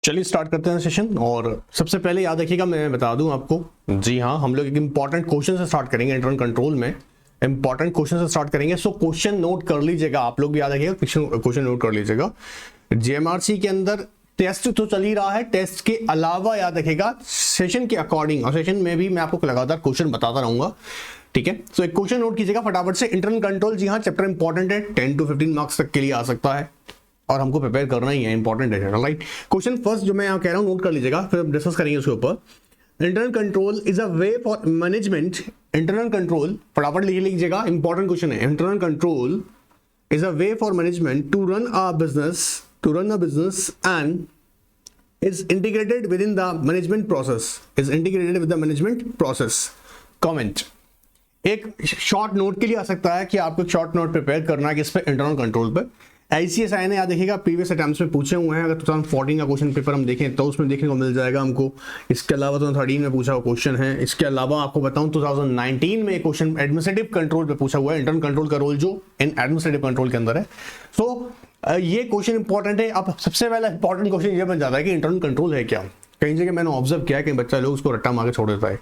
चलिए स्टार्ट करते हैं सेशन। और सबसे पहले याद रखिएगा, मैं बता दूं आपको, जी हाँ, हम लोग एक इंपॉर्टेंट क्वेश्चन से स्टार्ट करेंगे। इंटरनल कंट्रोल में इंपॉर्टेंट क्वेश्चन से स्टार्ट करेंगे। सो क्वेश्चन नोट कर लीजिएगा, आप लोग भी याद रखिएगा, क्वेश्चन नोट कर लीजिएगा। जेएमआरसी के अंदर टेस्ट तो चल ही रहा है, टेस्ट के अलावा याद रखिएगा सेशन के अकॉर्डिंग, और सेशन में भी मैं आपको लगातार क्वेश्चन बताता रहूंगा, ठीक है। सो एक क्वेश्चन नोट कीजिएगा फटाफट से। इंटरनल कंट्रोल, जी हाँ, चैप्टर इंपॉर्टेंट है, 10 to 15 मार्क्स तक के लिए आ सकता है और हमको प्रिपेयर करना ही है, इंपॉर्टेंट है, राइट। क्वेश्चन फर्स्ट जो मैं यहाँ कह रहा हूँ नोट कर लीजिएगा, फिर हम डिस्कस करेंगे उसके ऊपर। Internal control is a way for management. Internal control फटाफट लिख लीजिएगा, इंपॉर्टेंट क्वेश्चन है। Internal control is a way for management to run a business and is integrated within the management process, is integrated with the management process. Comment. एक short note के लिए आ सकता है कि आपको एक शॉर्ट नोट प्रिपेयर करना है किस पे, इंटरनल कंट्रोल पे। ICSI ने याद देखिएगा प्रीवियस अटेम्प्ट्स में पूछे हुए हैं। अगर 2014 का क्वेश्चन पेपर हम देखें तो उसमें देखने को मिल जाएगा हमको। इसके अलावा 2013 में पूछा हुआ क्वेश्चन है। इसके अलावा आपको बताऊं 2019 में एक क्वेश्चन एडमिनिस्ट्रेटिव कंट्रोल पे पूछा हुआ है। इंटरनल कंट्रोल का रोल जो इन एडमिनिस्ट्रेटिव कंट्रोल के अंदर है। सो ये क्वेश्चन इंपॉर्टेंट है। अब सबसे पहला इंपॉर्टेंट क्वेश्चन ये बन जाता है कि इंटरनल कंट्रोल है क्या। कई जगह मैंने ऑब्जर्व किया कि बच्चा लोग उसको रट्टा मार के छोड़ देता है।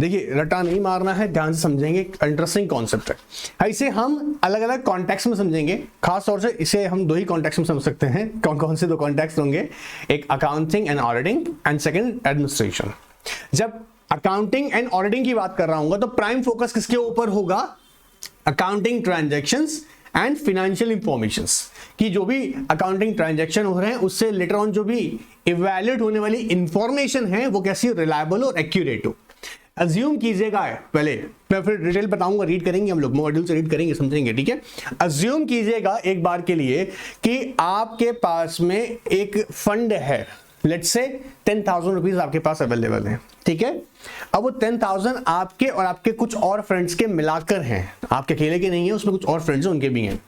देखिए, रट्टा नहीं मारना है, ध्यान से समझेंगे, इंटरेस्टिंग कॉन्सेप्ट है। इसे हम अलग अलग कॉन्टेक्स्ट में समझेंगे। खास तौर से इसे हम दो ही कॉन्टेक्स्ट में समझ सकते हैं। कौन कौन से दो कॉन्टेक्स्ट होंगे? एक accounting and auditing and second administration. जब अकाउंटिंग एंड ऑडिटिंग की बात कर रहा हूं तो प्राइम फोकस किसके ऊपर होगा? Accounting transactions and financial informations की जो भी अकाउंटिंग ट्रांजैक्शन हो रहे हैं उससे लेटर ऑन जो भी इवैल्यूएट होने वाली इंफॉर्मेशन है वो कैसी रिलायबल और एक्यूरेट हो। अज्यूम कीजिएगा, पहले मैं फिर डिटेल बताऊंगा, रीड करेंगे हम लोग, मॉड्यूल से रीड करेंगे, समझेंगे, ठीक है। अज्यूम कीजिएगा एक बार के लिए कि आपके पास में एक फंड है, लेट्स से 10,000 रुपीज आपके पास अवेलेबल है, ठीक है। अब वो 10,000 आपके और आपके कुछ और फ्रेंड्स के मिलाकर हैं, आपके अकेले के नहीं है, उसमें कुछ और फ्रेंड्स उनके भी हैं।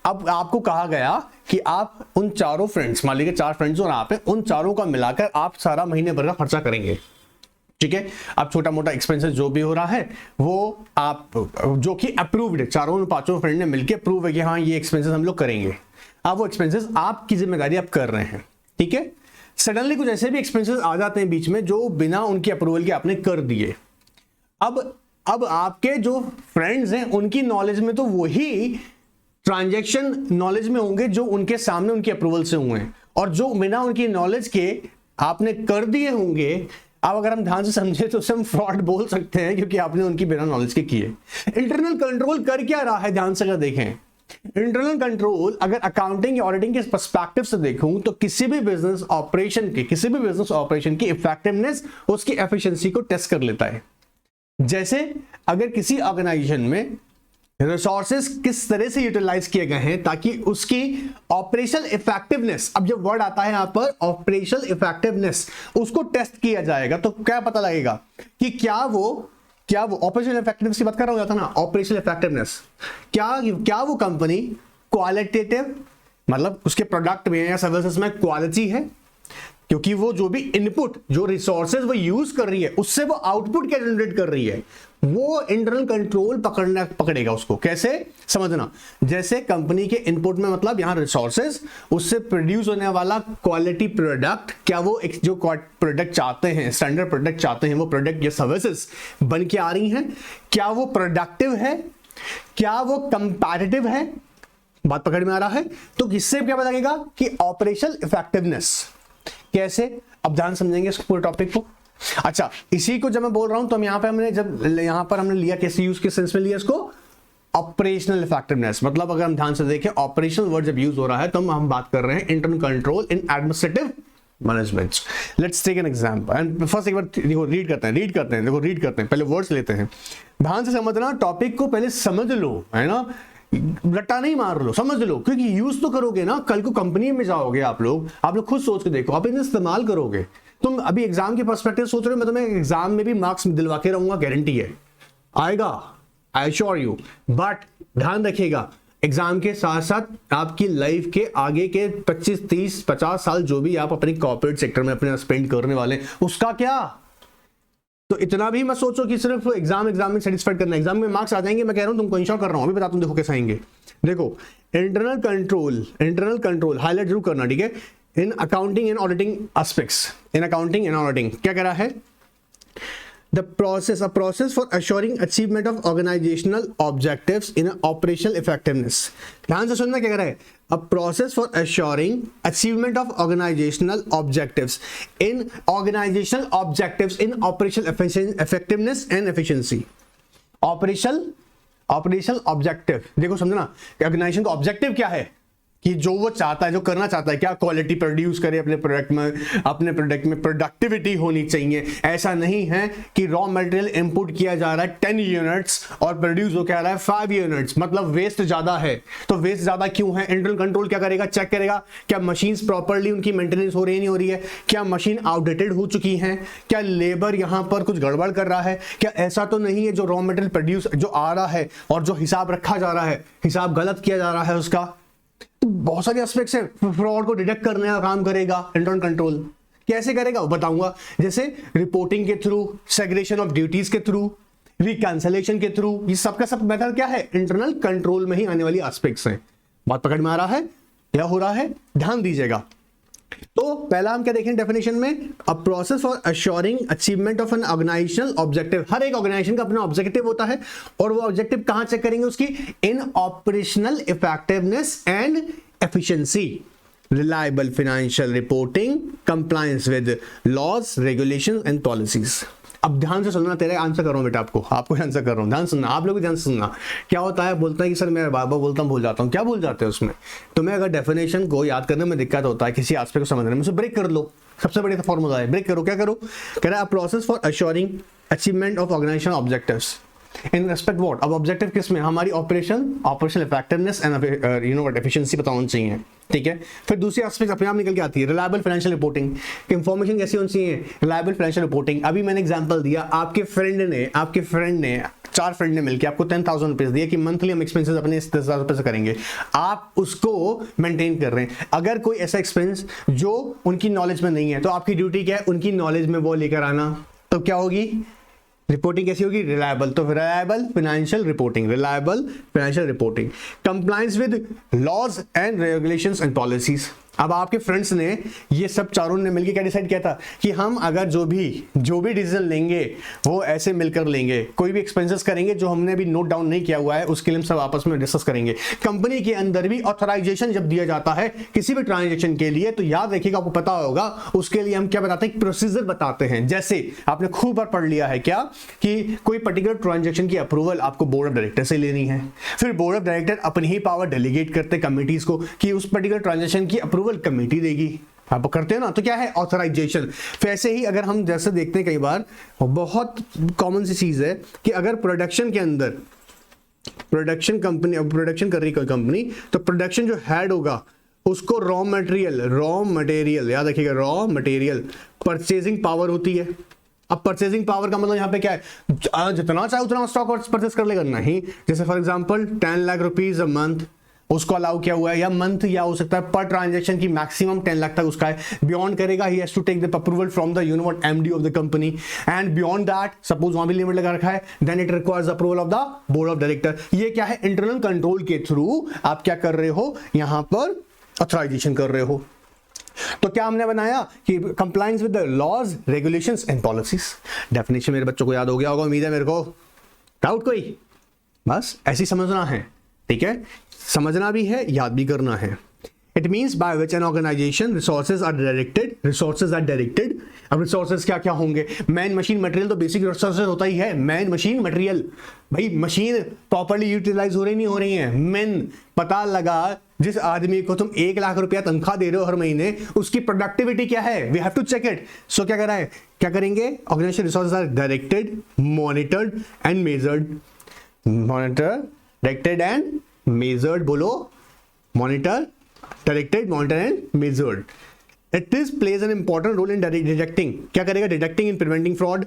अब आपको कहा गया कि आप उन चारों फ्रेंड्स, मान लीजिए 4 फ्रेंड्स और आप हैं, उन चारों का मिलाकर आप सारा महीने भर का खर्चा करेंगे, ठीक है। अब छोटा मोटा एक्सपेंसेस जो भी हो रहा है वो आप, जो कि अप्रूव्ड है, चारों पांचों फ्रेंड ने मिलकर अप्रूव है कि हाँ ये एक्सपेंसेस हम लोग करेंगे। अब वो एक्सपेंसेस आपकी जिम्मेदारी आप कर रहे हैं, ठीक है। सडनली कुछ ऐसे भी एक्सपेंसेस आ जाते हैं बीच में जो बिना उनकी अप्रूवल के आपने कर दिए। अब आपके जो फ्रेंड्स हैं उनकी नॉलेज में तो वही ट्रांजैक्शन नॉलेज में होंगे जो उनके सामने उनकी अप्रूवल से हुए हैं, और जो बिना उनकी नॉलेज के आपने कर दिए होंगे, अब अगर हम ध्यान से समझे तो उसे हम फ्रॉड बोल सकते हैं, क्योंकि आपने उनकी बिना नॉलेज के किए। इंटरनल कंट्रोल कर क्या रहा है, ध्यान से अगर देखें, इंटरनल कंट्रोल अगर अकाउंटिंग या ऑडिटिंग के पर्सपेक्टिव से देखूं तो किसी भी बिजनेस ऑपरेशन की इफेक्टिवनेस, उसकी एफिशिएंसी को टेस्ट कर लेता है। जैसे अगर किसी ऑर्गेनाइजेशन में रिसोर्सेज किस तरह से यूटिलाइज किए गए हैं ताकि उसकी ऑपरेशनल इफेक्टिवनेस, अब जब वर्ड आता है यहां पर ऑपरेशनल इफेक्टिवनेस, उसको टेस्ट किया जाएगा तो क्या पता लगेगा कि क्या वो ऑपरेशनल इफेक्टिवनेस की बात कर रहा था ना, ऑपरेशनल इफेक्टिवनेस, क्या वो कंपनी क्वालिटेटिव, मतलब उसके प्रोडक्ट में या सर्विसेज में क्वालिटी है, क्योंकि वो जो भी इनपुट, जो रिसोर्सेज वो यूज कर रही है उससे वो आउटपुट क्या जनरेट कर रही है, वो इंटरनल कंट्रोल पकड़ेगा उसको। कैसे समझना? जैसे कंपनी के इनपुट में मतलब यहां रिसोर्सेज, उससे प्रोड्यूस होने वाला क्वालिटी प्रोडक्ट, क्या वो जो प्रोडक्ट चाहते हैं, स्टैंडर्ड प्रोडक्ट चाहते हैं, वो प्रोडक्ट या सर्विसेज बन के आ रही हैं, क्या वो प्रोडक्टिव है, क्या वो कंपैटिटिव है, बात पकड़ में आ रहा है। तो इससे क्या पता लगेगा कि ऑपरेशनल इफेक्टिवनेस कैसे। अब ध्यान समझेंगे इस पूरे टॉपिक को। अच्छा, इसी को जब मैं बोल रहा हूं तो हम यहां पर हमने लिया कैसे, यूज के सेंस में लिया इसको, ऑपरेशनल इफेक्टिवनेस। मतलब अगर हम ध्यान से देखें, ऑपरेशनल वर्ड जब यूज हो रहा है तो हम बात कर रहे हैं internal control in administrative management. Let's take an example and first एक बार देखो, रीड करते हैं, पहले वर्ड्स लेते हैं, ध्यान से समझना, टॉपिक को पहले समझ लो, है ना, रट्टा नहीं मार लो, समझ लो, क्योंकि यूज तो करोगे ना, कल को कंपनी में जाओगे आप लोग खुद सोच के देखो, आप इन्हें इस्तेमाल करोगे। तुम अभी एग्जाम के पर्सपेक्टिव सोच रहे हो, मैं तुम्हें एग्जाम में भी मार्क्स दिलवा के रहूंगा, गारंटी है आएगा, आई एश्योर यू। बट ध्यान रखिएगा, एग्जाम के साथ साथ आपकी लाइफ के आगे के 25, 30, 50 साल जो भी आप अपने कॉर्पोरेट सेक्टर में अपने स्पेंड करने वाले, उसका क्या। तो इतना भी मत सोचो कि सिर्फ एग्जाम में सेटिस्फाइड करना, एग्जाम में मार्क्स आ जाएंगे, मैं कह रहा हूं तुमको इंश्योर कर रहा हूं, अभी बताता हूं, देखो कैसे आएंगे। देखो, इंटरनल कंट्रोल हाईलाइट जरूर करना, ठीक है। In accounting and auditing aspects, in accounting and auditing क्या कह रहा है? The process, a process for assuring achievement of organizational objectives in operational effectiveness. ध्यान से सुनना क्या कह रहा है? A process for assuring achievement of organizational objectives in operational effectiveness and efficiency. Operational objective, देखो समझना, ऑर्गेनाइजेशन का ऑब्जेक्टिव क्या है कि जो वो चाहता है, जो करना चाहता है, क्या क्वालिटी प्रोड्यूस करे अपने प्रोडक्ट में प्रोडक्टिविटी होनी चाहिए। ऐसा नहीं है कि रॉ मटेरियल इंपुट किया जा रहा है 10 यूनिट्स और प्रोड्यूस हो क्या रहा है 5 यूनिट्स, मतलब वेस्ट ज्यादा है। तो वेस्ट ज्यादा क्यों है? इंटरनल कंट्रोल क्या करेगा? चेक करेगा क्या मशीन्स प्रॉपर्ली उनकी मेंटेनेंस हो रही है, नहीं हो रही है, क्या मशीन आउटडेटेड हो चुकी है, क्या लेबर यहां पर कुछ गड़बड़ कर रहा है, क्या ऐसा तो नहीं है जो रॉ मटेरियल प्रोड्यूस जो आ रहा है और जो हिसाब रखा जा रहा है, हिसाब गलत किया जा रहा है उसका। तो बहुत सारे एस्पेक्ट्स हैं। फ्रॉड को डिटेक्ट करने का काम करेगा इंटरनल कंट्रोल। कैसे करेगा वो बताऊंगा, जैसे रिपोर्टिंग के थ्रू, सेग्रेगेशन ऑफ ड्यूटीज के थ्रू, रिकैंसलेशन के थ्रू। ये सबका सब मेथड क्या है? इंटरनल कंट्रोल में ही आने वाली एस्पेक्ट्स हैं। बात पकड़ में आ रहा है? क्या हो रहा है? ध्यान दीजिएगा। तो पहला हम क्या देखें डेफिनेशन में? A process for assuring achievement of an organisational objective. हर एक ऑर्गेनाइजेशन का अपना ऑब्जेक्टिव होता है और वो ऑब्जेक्टिव कहां चेक करेंगे उसकी? In operational effectiveness and efficiency, reliable financial reporting, compliance with laws, regulation and policies. अब ध्यान से सुनना, तेरे आंसर कर रहा हूं बेटा, आपको आंसर कर रहा हूं, ध्यान सुनना, आप लोग भी ध्यान से सुनना। क्या होता है, बोलता है कि सर मैं बार बार बोलता हूं भूल जाता हूं। क्या भूल जाते हैं उसमें? तुम्हें अगर डेफिनेशन को याद करने में दिक्कत होता है, किसी एस्पेक्ट को समझने में, उसे ब्रेक कर लो। सबसे बढ़िया फॉर्मूला है, ब्रेक करो। क्या करो? कह रहा है process for assuring achievement of organisation objectives in respect what? अब ऑब्जेक्टिव किस में? हमारी ऑपरेशनल इफेक्टिवनेस एंड एफिशिएंसी पता होनी चाहिए, ठीक है। फिर दूसरी एस्पेक्ट अपने आप निकल के आती है, रिलायबल फाइनेंशियल रिपोर्टिंग। इंफॉर्मेशन कैसी होनी चाहिए? Reliable financial reporting. अभी मैंने एग्जांपल दिया, आपके फ्रेंड ने 4 फ्रेंड ने मिलकर आपको 10,000 रुपीज दिए कि मंथली हम एक्सपेंसेस अपने 10,000 रुपए से करेंगे, आप उसको मेंटेन कर रहे हैं। अगर कोई ऐसा एक्सपेंस जो उनकी नॉलेज में नहीं है, तो आपकी ड्यूटी क्या है? उनकी नॉलेज में वो लेकर आना। तो क्या होगी? रिपोर्टिंग कैसी होगी? रिलायबल। तो reliable financial reporting, reliable financial reporting. Compliance with laws and regulations and policies. अब आपके फ्रेंड्स ने ये सब चारों ने मिलकर क्या डिसाइड किया था कि हम अगर जो भी डिसीजन लेंगे वो ऐसे मिलकर लेंगे। कोई भी एक्सपेंसेस करेंगे जो हमने अभी नोट डाउन नहीं किया हुआ है, उसके लिए हम सब आपस में डिस्कस करेंगे। कंपनी के अंदर भी ऑथराइजेशन जब दिया जाता है किसी भी ट्रांजेक्शन के लिए, तो याद रखिएगा, आपको पता होगा, उसके लिए हम क्या बताते हैं? प्रोसीजर बताते हैं। जैसे आपने खूब बार पढ़ लिया है क्या कि कोई पर्टिकुलर ट्रांजेक्शन की अप्रूवल आपको बोर्ड ऑफ डायरेक्टर से लेनी है, फिर बोर्ड ऑफ डायरेक्टर अपनी ही पावर डेलीगेट करते कमिटीज को कि उस पर्टिकुलर ट्रांजेक्शन की अप्रूवल कमेटी देगी। आप करते हैं ना, तो क्या है? ऑथराइजेशन। वैसे ही अगर हम जैसे देखते हैं कई बार, बहुत कॉमन सी चीज है कि अगर प्रोडक्शन के अंदर प्रोडक्शन कर रही कोई कंपनी, तो प्रोडक्शन जो हेड होगा उसको रॉ मटेरियल याद रखिएगा, रॉ मटेरियल परचेजिंग पावर होती है। अब परचेजिंग पावर का मतलब यहां पे क्या है? जितना चाहे उतना स्टॉक परचेस कर लेगा? नहीं। जैसे for example 10 lakh rupees a month उसको अलाउ किया हुआ है, या मंथ या हो सकता है पर ट्रांजैक्शन की मैक्सिमम 10 लाख तक उसका है। बियॉन्ड करेगा, he has to take the approval from the MD of the company, and beyond that suppose वहां भी लिमिट लगा रखा है, then it requires approval of the board of director. ये क्या है? इंटरनल कंट्रोल के थ्रू आप क्या कर रहे हो? यहां पर ऑथराइजेशन कर रहे हो। तो क्या हमने बनाया कि compliance with the laws, regulations and policies. Definition मेरे बच्चों को याद हो गया होगा, उम्मीद है मेरे को। डाउट कोई? बस ऐसी समझना है, ठीक है। समझना भी है, याद भी करना है। It means by which an organization resources are directed। अब resources क्या क्या होंगे? Man, machine, material. तो बेसिक रिसोर्सेज होता ही है, मैन, मशीन, मटेरियल। भाई मशीन प्रॉपर्ली यूटिलाइज हो रही नहीं हो रही है। मैन, पता लगा जिस आदमी को तुम 1 लाख रुपया तनख्वाह दे रहे हो हर महीने, उसकी प्रोडक्टिविटी क्या है? We have to check it. So क्या कर रहा है? क्या करेंगे? Organisation resources are directed, monitored and measured. Directed and measured, बोलो। Monitor, directed, monitor and measured. It is plays an important role in detecting. क्या करेगा? Detecting in preventing fraud.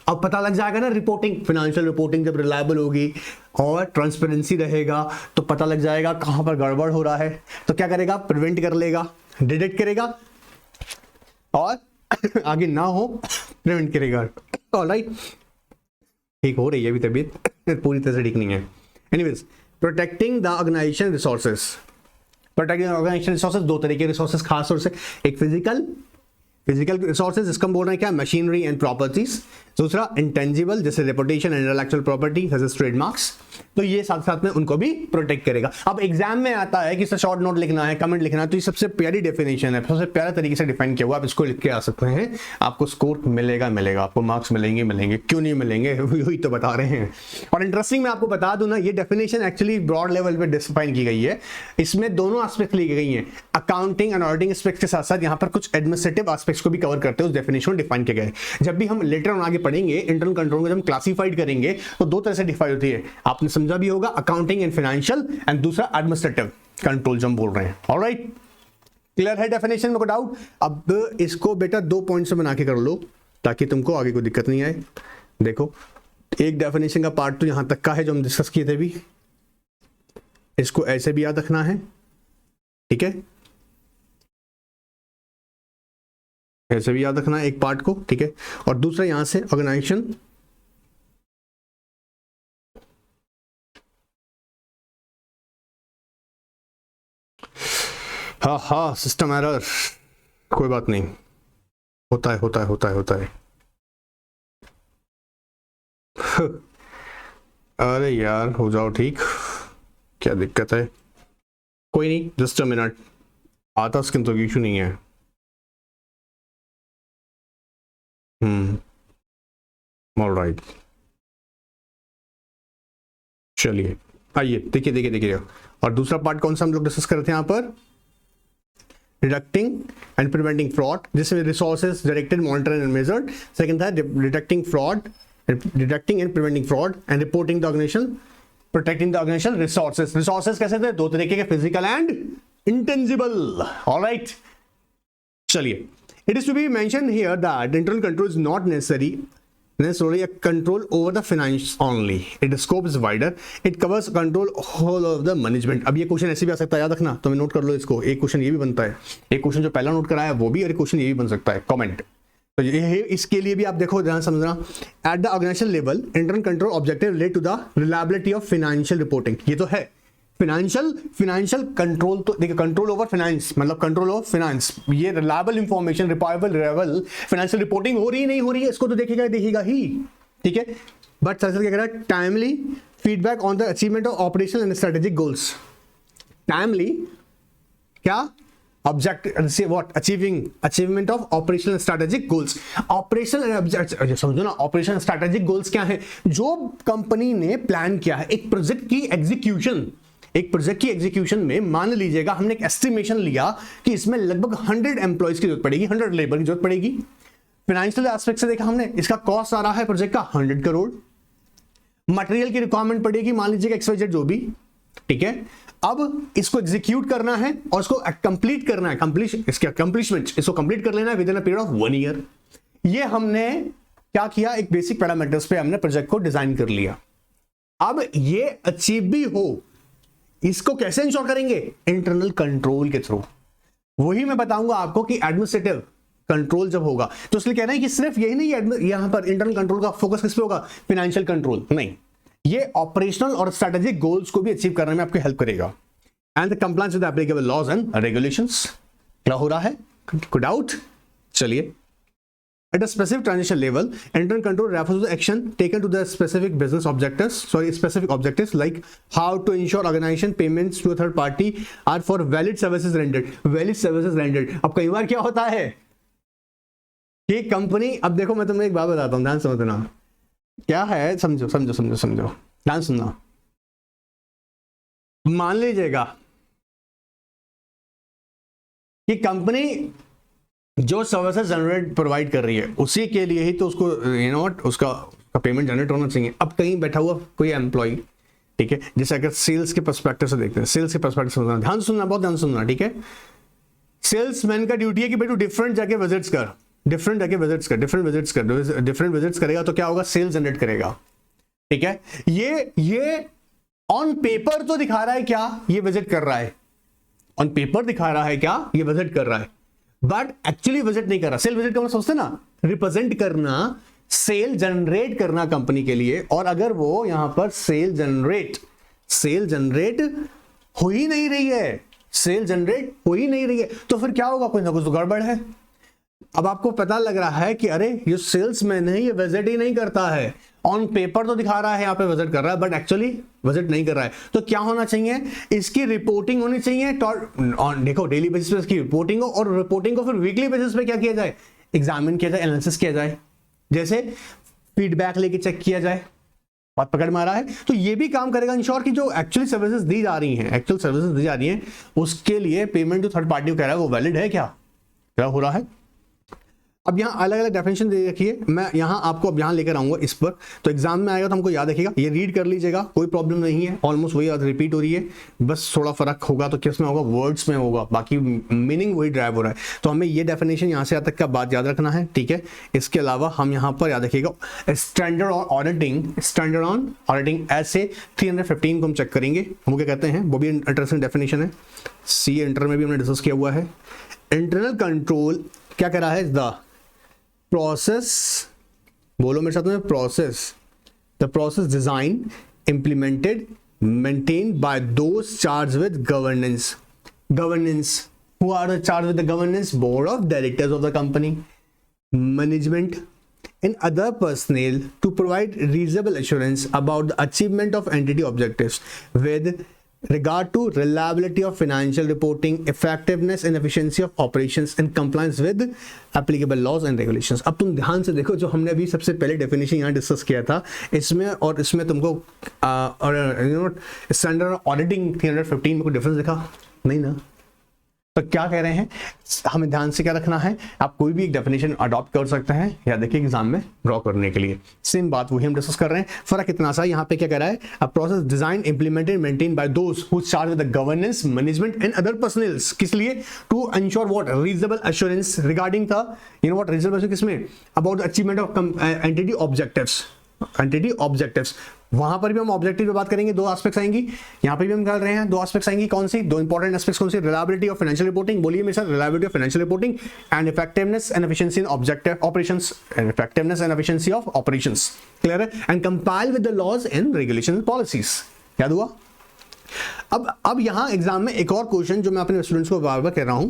अब पता लग जाएगा ना, रिपोर्टिंग, फाइनेंशियल रिपोर्टिंग जब रिलायबल होगी और ट्रांसपेरेंसी रहेगा तो पता लग जाएगा कहां पर गड़बड़ हो रहा है। तो क्या करेगा? प्रिवेंट कर लेगा, डिटेक्ट करेगा, और आगे ना हो प्रिवेंट करेगा। ऑलराइट, ठीक हो रही है अभी तबीयत, पूरी तरह से ठीक नहीं है। Anyways, protecting the organisation resources. Protecting organisation resources, दो तरीके के रिसोर्सेज खास तौर से, एक फिजिकल रिसोर्सेज, इसका हम बोल रहे हैं क्या, मशीनरी एंड प्रॉपर्टीज, दूसरा इंटेंजिबल जैसे रेपुटेशन एंड इंटेलेक्चुअल प्रॉपर्टी जैसे ट्रेडमार्क्स, तो ये साथ साथ में उनको भी प्रोटेक्ट करेगा। अब एग्जाम में आता है कि शॉर्ट नोट लिखना है, कमेंट लिखना है, तो ये सबसे प्यारी डेफिनेशन है, सबसे प्यारा तरीके से डिफाइन किया हुआ, आप इसको लिख के आ सकते हैं, आपको स्कोर मिलेगा, आपको मार्क्स मिलेंगे, क्यों नहीं मिलेंगे, वही तो बता रहे हैं। और इंटरेस्टिंग मैं आपको बता दूं ना, ये डेफिनेशन एक्चुअली ब्रॉड लेवल पे डिफाइन की गई है, इसमें दोनों एस्पेक्ट ली गई हैं, अकाउंटिंग एंड ऑडिटिंग एस्पेक्ट के साथ साथ यहाँ पर कुछ एडमिनिस्ट्रेटिव एस्पेक्ट्स को भी कवर करते हैं, उस डेफिनेशन डिफाइन किए गए। जब भी हम लेटर ऑन आगे पढ़ेंगे इंटरनल कंट्रोल को, जब हम क्लासिफाइड करेंगे तो दो तरह से डिफाइन होती है, आपने समझा भी होगा, अकाउंटिंग एंड फाइनेंशियल, एंड दूसरा एडमिनिस्ट्रेटिव कंट्रोल जो हम बोल रहे हैं। ऑलराइट, क्लियर है डेफिनेशन में, नो डाउट। अब इसको बेटा 2 पॉइंट से बना के कर लो ताकि तुमको आगे कोई दिक्कत नहीं आए। देखो, एक डेफिनेशन का पार्ट तो यहां तक का है जो हम डिस्कस किए थे भी, इसको ऐसे भी याद रखना है, ठीक है, ऐसे भी याद रखना है एक पार्ट को, ठीक है। और दूसरा यहां से ऑर्गेनाइजेशन, हाँ सिस्टम एरर, कोई बात नहीं, होता है। अरे यार हो जाओ ठीक, क्या दिक्कत है, कोई नहीं, जस्ट अ मिनट, आता स्किन तो इशू नहीं है। ऑलराइट, चलिए आइए देखिए। और दूसरा पार्ट कौन सा हम लोग डिस्कस कर रहे थे यहाँ पर, डिडक्टिंग एंड प्रिवेंटिंग फ्रॉड, जिसमें resources directed, monitored and measured. Second था detecting and preventing fraud and reporting the organisation, protecting the organisation resources कैसे थे, दो तरीके के, फिजिकल एंड इंटेंजिबल। ऑलराइट, चलिए, it is to be mentioned here that internal control is not necessarily a control over the finance only. Its scope is wider. It covers control whole of the management. अब ये question ऐसे भी आ सकता है, याद रखना, तो मैं नोट कर लो इसको, एक क्वेश्चन ये भी बनता है, एक क्वेश्चन जो पहला नोट कराया वो भी, और एक क्वेश्चन ये भी बन सकता है, कमेंट। तो ये इसके लिए भी आप देखो, ध्यान समझना, at the organisation level internal control objective relate to the reliability of financial reporting. ये तो है फाइनेंशियल कंट्रोल, तो देखिए कंट्रोल ओवर फाइनेंस मतलब कंट्रोल ओवर फाइनेंस, ये reliable information, reliable financial reporting हो रही नहीं हो रही है, इसको तो देखेगा ही, ठीक है। बट सर क्या कह रहा है, timely feedback on the achievement of operational and strategic goals. Timely क्या, achievement of operational strategic goals. Operational समझो ना, ऑपरेशनल स्ट्रेटेजिक गोल्स क्या है, जो कंपनी ने प्लान किया है, एक प्रोजेक्ट की एग्जीक्यूशन में, मान लीजिएगा हमने एक एस्टिमेशन लिया कि इसमें लगभग 100 एम्प्लॉयज की जरूरत पड़ेगी, 100 लेबर की जरूरत पड़ेगी। फाइनेंशियल एस्पेक्ट से देखा हमने, इसका कॉस्ट आ रहा है प्रोजेक्ट का 100 करोड़, मटेरियल की रिक्वायरमेंट पड़ेगी मान लीजिएगा XYZ जो भी, ठीक है। अब इसको एग्जीक्यूट करना है और इसको कंप्लीट करना है, इसको कंप्लीट कर लेना है with in a period of 1 year. ये हमने क्या किया, एक बेसिक पैरामीटर्स पे हमने प्रोजेक्ट को डिजाइन कर लिया। अब ये अचीव भी हो, इसको कैसे इंश्योर करेंगे, इंटरनल कंट्रोल के थ्रू। वही मैं बताऊंगा आपको कि एडमिनिस्ट्रेटिव कंट्रोल जब होगा, तो इसलिए कह रहे हैं कि सिर्फ यही नहीं, यहां पर इंटरनल कंट्रोल का फोकस किस पे होगा, फाइनेंशियल कंट्रोल नहीं, ये ऑपरेशनल और स्ट्रेटेजिक गोल्स को भी अचीव करने में आपकी हेल्प करेगा। And the compliance with applicable laws and regulations. क्या हो रहा है, कोई डाउट? चलिए, at a specific transition level, internal control refers to the action taken to the specific objectives like how to ensure organization payments to a third party are for valid services rendered। अब कई बार क्या होता है कि company, अब देखो मैं तुम्हें एक बात बताता हूं, ध्यान समझना क्या है, समझो ध्यान सुनना। मान लीजिएगा कि कंपनी जो सर्विसेज जनरेट प्रोवाइड कर रही है उसी के लिए ही तो उसको उसका पेमेंट जनरेट होना चाहिए। अब कहीं बैठा हुआ कोई एम्प्लॉय, ठीक है, जैसे अगर सेल्स के पर्सपेक्टिव से देखते हैं, सेल्स के पर्सपेक्टिव से ध्यान सुनना, बहुत ध्यान सुनना, ठीक है। सेल्समैन का ड्यूटी है कि बेटू डिफरेंट जगह विजिट्स करेगा तो क्या होगा, सेल्स जनरेट करेगा, ठीक है। ये ऑन पेपर तो दिखा रहा है क्या, ये विजिट कर रहा है, ऑन पेपर दिखा रहा है क्या, ये विजिट कर रहा है, बट एक्चुअली विजिट नहीं कर रहा। सेल विजिट करना सोचते ना, रिप्रेजेंट करना, सेल जनरेट करना कंपनी के लिए। और अगर वो यहां पर सेल जनरेट हो ही नहीं रही है, सेल जनरेट हो ही नहीं रही है, तो फिर क्या होगा, कोई ना कुछ तो गड़बड़ है। अब आपको पता लग रहा है कि अरे ये सेल्समैन है, ये विजिट ही नहीं करता है, ऑन पेपर तो दिखा रहा है यहाँ पे विजिट कर रहा है, बट एक्चुअली विजिट नहीं कर रहा है। तो क्या होना चाहिए, इसकी रिपोर्टिंग होनी चाहिए, देखो डेली बेसिस पे इसकी रिपोर्टिंग हो, और रिपोर्टिंग को फिर वीकली बेसिस पे क्या किया जाए, एग्जामिन किया जाए, एनालिसिस किया जाए, जैसे फीडबैक लेके चेक किया जाए। बात पकड़ में आ रहा है? तो ये भी काम करेगा इंश्योर की जो एक्चुअली सर्विसेज दी जा रही हैं, उसके लिए पेमेंट जो थर्ड पार्टी को कह रहा है वो वैलिड है क्या हो रहा है। अब यहाँ अलग अलग डेफिनेशन दे रखिए, मैं यहाँ आपको अब यहाँ लेकर आऊंगा इस पर, तो एग्जाम में आएगा तो हमको याद रखिएगा, ये रीड कर लीजिएगा, कोई प्रॉब्लम नहीं है, ऑलमोस्ट वही रिपीट हो रही है, बस थोड़ा फर्क होगा तो किस में होगा, वर्ड्स में होगा, बाकी मीनिंग वही ड्राइव हो रहा है। तो हमें ये डेफिनेशन यहाँ से यहाँ तक का बात याद रखना है, ठीक है। इसके अलावा हम यहाँ पर याद रखिएगा स्टैंडर्ड ऑन ऑडिटिंग ऐसे 315 को हम चेक करेंगे, वो क्या कहते हैं, वो भी इंटरेस्टिंग डेफिनेशन है, सी इंटर में भी हमने डिस्कस किया हुआ है। इंटरनल कंट्रोल क्या कह रहा है, द प्रोसेस, बोलो मेरे साथ में, process, the process design implemented maintained by those charged with governance. Who are the charged with the governance? Board of directors of the company, management and other personnel, to provide reasonable assurance about the achievement of entity objectives with regard to reliability of financial reporting, effectiveness and efficiency of operations and compliance with applicable laws and regulations. अब तुम ध्यान से देखो, जो हमने अभी सबसे पहले डेफिनेशन यहाँ डिस्कस किया था, इसमें और इसमें तुमको स्टैंडर्ड ऑडिटिंग 315 में कोई डिफरेंस दिखा नहीं ना? तो क्या कह रहे हैं, हमें ध्यान से क्या रखना है, आप कोई भी एक डेफिनेशन अडॉप्ट कर सकते हैं या देखिए एग्जाम में ड्रॉ करने के लिए, सेम बात वही हम डिस्कस कर रहे हैं, फर्क इतना सा यहाँ पे क्या कह रहा है, a process design implemented maintain by those who charge with the governance management and other personnels, किस लिए, to ensure what, reasonable assurance regarding the what, reasonable किसमें, about the achievement of entity objectives. वहां पर भी हम objective पे बात करेंगे, दो एस्पेक्ट्स आएंगी, यहाँ पे भी हम कर रहे हैं, दो एस्पेक्ट्स आएंगी, कौन सी दो इंपॉर्टेंट एस्पेक्ट्स, कौन सी, रिलायबिलिटी ऑफ फाइनेंशियल रिपोर्टिंग, बोलिए मेरे साथ, reliability of financial reporting and effectiveness and efficiency in objective operations, and effectiveness and efficiency of operations, clear है, and compile with the laws and regulation policies. याद हुआ? अब यहां एग्जाम में एक और क्वेश्चन जो मैं अपने स्टूडेंट्स को बार बार कह रहा हूं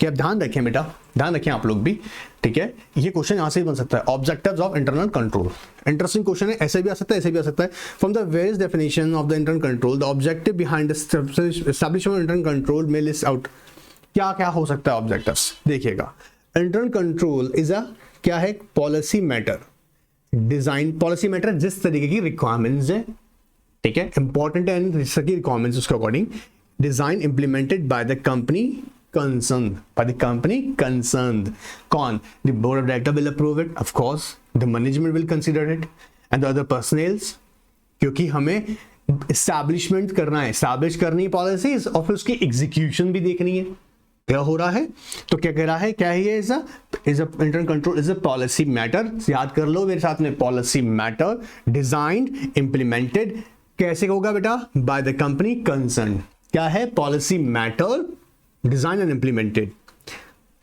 कि आप ध्यान रखें बेटा, ध्यान रखें आप लोग भी, ठीक है, ये क्वेश्चन यहां से ही बन सकता है, objectives of internal control. Interesting question है, ऐसे भी आ सकता है, ऐसे भी आ सकता है। From the various definition of the internal control, the objective behind the establishment of internal control में लिस्ट आउट, क्या क्या हो सकता है ऑब्जेक्टिव्स, देखिएगा। इंटरनल कंट्रोल इज अ क्या है, policy matter, design policy matter, जिस तरीके की रिक्वायरमेंट्स है, ठीक है, इंपॉर्टेंट है सभी रिक्वायरमेंट्स उसके according, design implemented by the company concerned, कौन, the board of director will approve it, of course the management will consider it and the other personnels, क्योंकि हमें एस्टैब्लिशमेंट करना है, एस्टैब्लिश करनी है पॉलिसीज और फिर उसकी एग्जीक्यूशन भी देखनी है, क्या हो रहा है। तो क्या कह रहा है, क्या है ये, is a internal control is a policy matter, याद कर लो मेरे साथ में, पॉलिसी मैटर डिजाइंड इंप्लीमेंटेड, कैसे होगा बेटा, बाय द कंपनी कंसर्न, क्या है, policy matter design and implemented.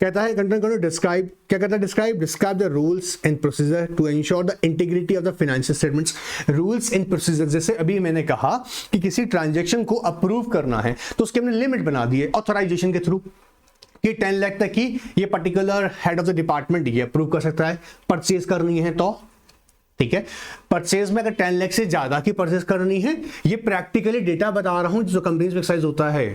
कहता है कंट्रोल डिस्क्राइब, क्या कहता है, describe the rules and procedure to ensure the integrity of the financial statements. Rules and procedure, जैसे अभी मैंने कहा कि किसी ट्रांजैक्शन को अप्रूव करना है तो उसके हमने लिमिट बना दी है ऑथराइजेशन के थ्रू, कि 10 लाख तक की ये particular head of the department ये अप्रूव कर सकता है, परचेज करनी है तो, ठीक है, परचेज में अगर 10 लाख से ज्यादा की परचेज करनी है, ये प्रैक्टिकली डेटा बता रहा हूं जो कंपनीज में एक्सरसाइज होता है,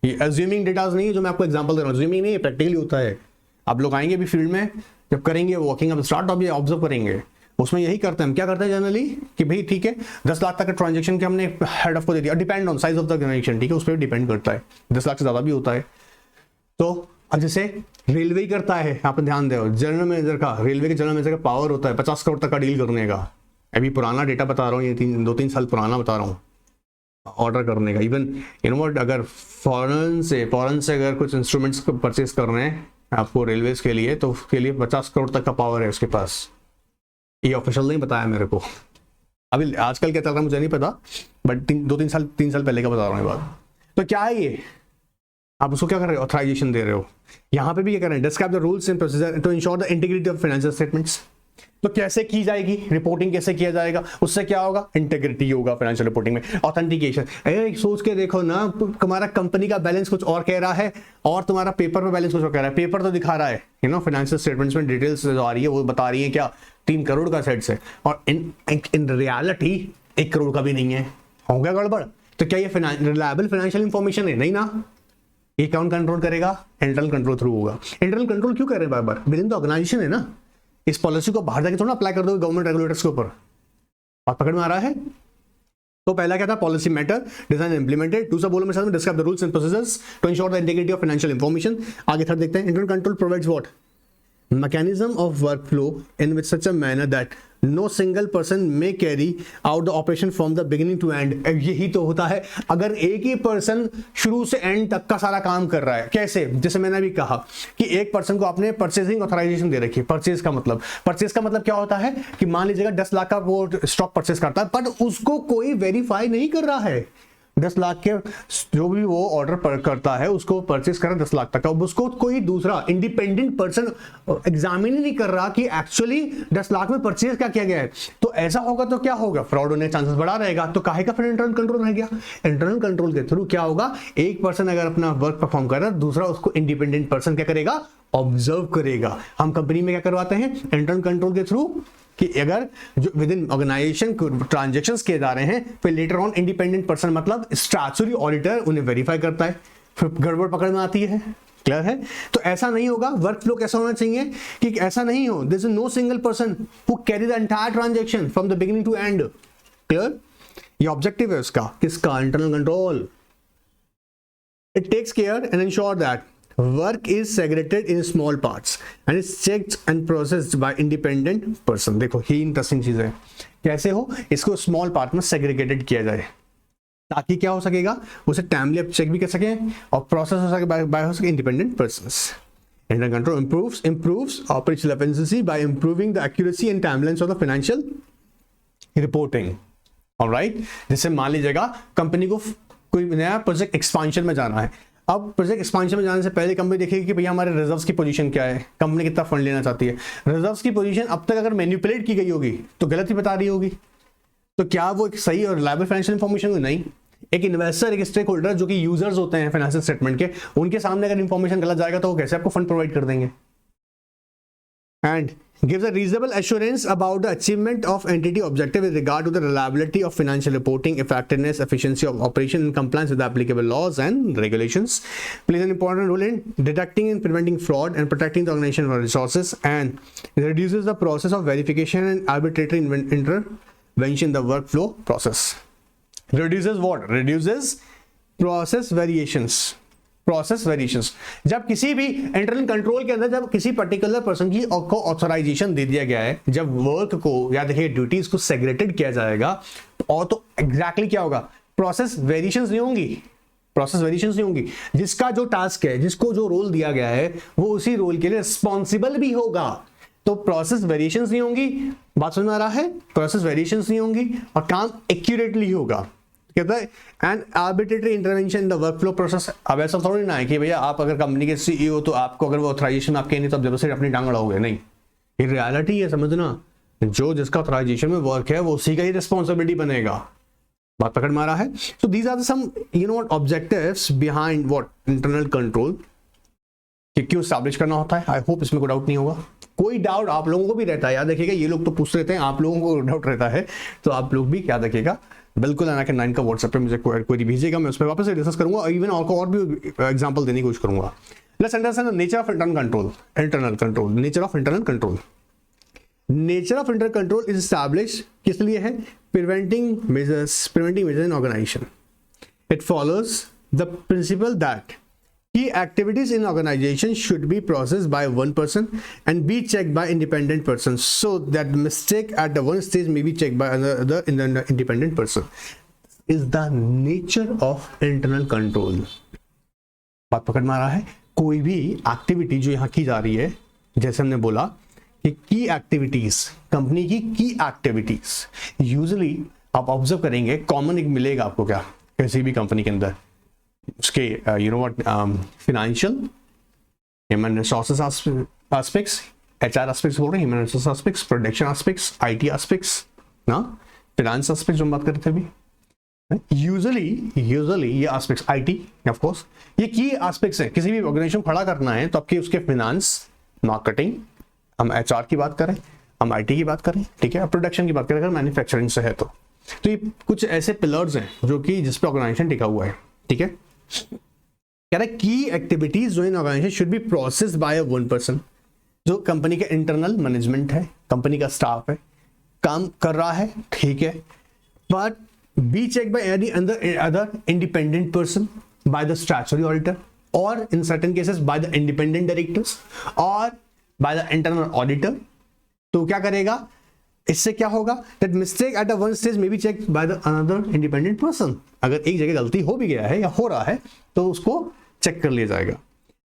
ये अज्यूमिंग डेटा नहीं है जो मैं आपको एग्जांपल दे रहा हूं, अज्यूमिंग नहीं है, प्रैक्टिकली होता है। आप लोग आएंगे भी फील्ड में, जब करेंगे वॉकिंग अप स्टार्ट आप ये ऑब्जर्व करेंगे, उसमें यही करते हैं हम, क्या करते हैं जनरली कि भाई ठीक है 10 लाख तक का ट्रांजेक्शन के हमने हेड ऑफ को दे दिया, depend on size of the transaction, ठीक है, उस पर डिपेंड करता है, 10 लाख से ज्यादा भी होता है। तो अब जैसे रेलवे करता है, आप ध्यान दो, जनरल मैनेजर का, रेलवे के जनरल मैनेजर का पावर होता है 50 करोड़ तक का डील करने का, अभी पुराना डेटा बता रहा हूँ, ये 2-3 साल पुराना बता रहा हूँ, ऑर्डर करने का, इवन व्हाट, अगर फॉरेन से अगर कुछ इंस्ट्रूमेंट्स परचेज कर रहे हैं आपको रेलवेज के लिए, तो उसके लिए 50 करोड़ तक का पावर है उसके पास, ये ऑफिशियल नहीं बताया मेरे को, अभी आजकल क्या चल रहा है मुझे नहीं पता, बट 3 साल पहले का बता रहा हूँ ये बात। तो क्या है ये, आप उसको क्या कर रहे हो, ऑथराइजेशन दे रहे हो। यहाँ पे भी क्या कर रहे हैं, describe the rules and procedure to ensure the integrity of financial statements, तो कैसे की जाएगी रिपोर्टिंग, कैसे किया जाएगा, उससे क्या होगा, इंटेग्रिटी होगा फाइनेंशियल रिपोर्टिंग में, ऑथेंटिकेशन। सोच के देखो ना, तुम्हारा कंपनी का बैलेंस कुछ और कह रहा है और तुम्हारा पेपर में बैलेंस कुछ और कह रहा है। पेपर तो दिखा रहा है फाइनेंशियल स्टेटमेंट्स में डिटेल्स जो आ रही है वो बता रही है क्या 3 करोड़ का सेट्स है, और इन रियलिटी 1 करोड़ का भी नहीं है। हो गया गड़बड़। तो क्या ये रिलायबल फाइनेंशियल इंफॉर्मेशन है? नहीं ना। ये कौन कंट्रोल करेगा? इंटरनल कंट्रोल थ्रू होगा। इंटरनल कंट्रोल क्यों कर रहे हैं बार बार? विद इन द ऑर्गेनाइजेशन है ना। इस पॉलिसी को बाहर जाके थोड़ा अप्लाई कर दो गवर्नमेंट रेगुलेटर्स के ऊपर। और पकड़ में आ रहा है। तो पहला क्या था? Policy matter design implemented. दूसरा बोलो मेरे साथ में, describe the rules and procedures to ensure the integrity of financial information. आगे थर्ड देखते हैं, internal control provides what? mechanism of workflow in which such a manner that no single person may carry out the operation from the beginning to end। यही तो होता है, अगर एक ही person शुरू से एंड तक का सारा काम कर रहा है। कैसे? जैसे मैंने अभी कहा कि एक पर्सन को आपने परचेजिंग ऑथराइजेशन दे रखी है। परचेज का मतलब क्या होता है कि मान लीजिएगा 10 लाख का वो स्टॉक परचेज करता है, बट उसको कोई वेरीफाई नहीं कर रहा है। 10 लाख के जो भी वो ऑर्डर करता है, उसको परचेस कर 10 लाख तक का, उसको कोई दूसरा इंडिपेंडेंट पर्सन एग्जामिन ही नहीं कर रहा कि एक्चुअली 10 लाख में परचेस क्या किया गया है। तो ऐसा होगा तो क्या होगा? फ्रॉड होने के चांसेस बढ़ा रहेगा। तो काहे का फिर इंटरनल कंट्रोल रह गया? इंटरनल कंट्रोल के थ्रू क्या होगा? एक पर्सन अगर अपना वर्क परफॉर्म कर रहा है, दूसरा उसको इंडिपेंडेंट पर्सन क्या करेगा? ऑब्जर्व करेगा। हम कंपनी में क्या करवाते हैं? इंटरनल कंट्रोल के थ्रू, कि अगर जो विद इन ऑर्गेनाइजेशन ट्रांजैक्शंस किए जा रहे हैं, फिर लेटर ऑन इंडिपेंडेंट पर्सन मतलब स्टैट्यूटरी ऑडिटर उन्हें वेरीफाई करता है, फिर गड़बड़ पकड़ में आती है। क्लियर है? तो ऐसा नहीं होगा। वर्क फ्लो कैसा होना चाहिए कि ऐसा नहीं हो, there is no single person who carry the entire transaction from the beginning to end. Clear? ये ऑब्जेक्टिव है उसका, किसका? Internal control. It takes care and ensure that work is segregated in small parts and is checked and processed by independent person। देखो ये interesting चीज है। कैसे हो? इसको स्मॉल पार्ट में सेग्रीगेटेड किया जाए ताकि क्या हो सकेगा? उसे टाइमली आप चेक भी कर सके और प्रोसेस हो सके बाय हो सके independent persons. Internal control improves operational efficiency by improving the accuracy and timelines of the financial reporting। Alright, जैसे मान लीजिएगा कंपनी को कोई नया प्रोजेक्ट एक्सपांशन में जाना है। अब प्रोजेक्ट एक्सपांशन में जाने से पहले कंपनी देखेगी कि भैया हमारे रिजर्व्स की पोजीशन क्या है, कंपनी कितना फंड लेना चाहती है। रिजर्व्स की पोजीशन अब तक अगर मैनिपुलेट की गई होगी तो गलत ही बता रही होगी। तो क्या वो एक सही और रिलायबल फाइनेंशियल इंफॉर्मेशन होगी? नहीं। एक इन्वेस्टर, एक स्टेक होल्डर जो कि यूजर्स होते हैं फाइनेंशियल स्टेटमेंट के, उनके सामने अगर इंफॉर्मेशन गलत जाएगा तो वो कैसे आपको फंड प्रोवाइड कर देंगे? And gives a reasonable assurance about the achievement of entity objective with regard to the reliability of financial reporting, effectiveness, efficiency of operation and compliance with applicable laws and regulations, plays an important role in detecting and preventing fraud and protecting the organization of resources, and reduces the process of verification and arbitrary intervention in the workflow process। Reduces what? Reduces process variations। Process variations, जब किसी भी internal control के अंदर जब किसी particular person की को authorisation दे दिया गया है, जब वर्क को या देखिए ड्यूटीज को सेग्रेटेड किया जाएगा और तो एग्जैक्टली क्या होगा? प्रोसेस वेरिएशंस नहीं होंगी। प्रोसेस वेरिएशंस नहीं होंगी। जिसका जो टास्क है, जिसको जो रोल दिया गया है, वो उसी रोल के लिए रिस्पॉन्सिबल भी होगा। तो प्रोसेस वेरिएशंस नहीं होंगी। बात समझ में आ रहा है? प्रोसेस वेरिएशंस नहीं होंगी और काम एक्यूरेटली होगा। कहता है and arbitrary intervention in the workflow process. अब ऐसा थोड़ी ना है कि भैया आप अगर कंपनी के सीईओ तो आपको अगर वो ऑथराइजेशन आपके नहीं तो आप जबरदस्ती अपनी टांग अड़ाओगे, नहीं। ये रियलिटी है, समझना। जो जिसका ऑथराइजेशन में वर्क है वो उसी का ही रिस्पॉन्सिबिलिटी बनेगा। बात पकड़ में आ रहा है? So these are some objectives behind what internal control, कि क्यों स्टैब्लिश करना होता है। आई होप इसमें कोई डाउट नहीं होगा। कोई डाउट आप लोगों को भी रहता है, याद रखिएगा। ये लोग तो पूछ रहे थे, आप लोगों को डाउट रहता है तो आप लोग भी याद रखिएगा। बिल्कुल Anakin 9 का व्हाट्सएप पे मुझे क्वेरी भेजिएगा, मैं उस पर वापस से डिस्कस करूंगा और इवन और भी एग्जांपल देने की कोशिश करूंगा। Let's understand the nature of internal control. Internal control, nature of internal control. Nature of internal control is established किस लिए है? Preventing measures in organisation. It follows the principle that key activities in organization should be processed by one person and be checked by independent persons, so that mistake at the one stage may be checked by another independent person। is the nature of internal control। बात पकड़ में आ रहा है? कोई भी activity जो यहाँ की जा रही है, जैसे हमने बोला कि की एक्टिविटीज, कंपनी की की एक्टिविटीज यूजुअली आप ऑब्जर्व करेंगे कॉमन एक मिलेगा आपको क्या किसी भी कंपनी के अंदर, उसके you know what financial, human resources aspects HR aspects बोल रहे हैं, human resource aspects, production aspects, IT aspects ना, फाइनेंस एस्पेक्ट्स जो हम बात कर रहे थे अभी। यूजुअली ये एस्पेक्ट्स IT ऑफ कोर्स ये की एस्पेक्ट्स हैं। किसी भी ऑर्गेनाइजेशन को खड़ा करना है तो आपके उसके फाइनेंस, मार्केटिंग, हम HR की बात करें, हम IT की बात करें, ठीक है, प्रोडक्शन की बात करें अगर मैन्युफैक्चरिंग से है तो ये कुछ ऐसे पिलर्स हैं जो कि जिस पे ऑर्गेनाइजेशन टिका हुआ है, ठीक है। कह रहा है की एक्टिविटीज जो in organisation should be processed by one person, जो कंपनी का इंटरनल मैनेजमेंट है, कंपनी का स्टाफ है, काम कर रहा है, ठीक है, but be check by any other independent person, by the statutory auditor, और in certain cases by the independent directors और बाय द इंटरनल ऑडिटर। तो क्या करेगा, इससे क्या होगा, that mistake at a one stage may be check by the another independent person. अगर एक जगह गलती हो भी गया है या हो रहा है तो उसको चेक कर लिया जाएगा।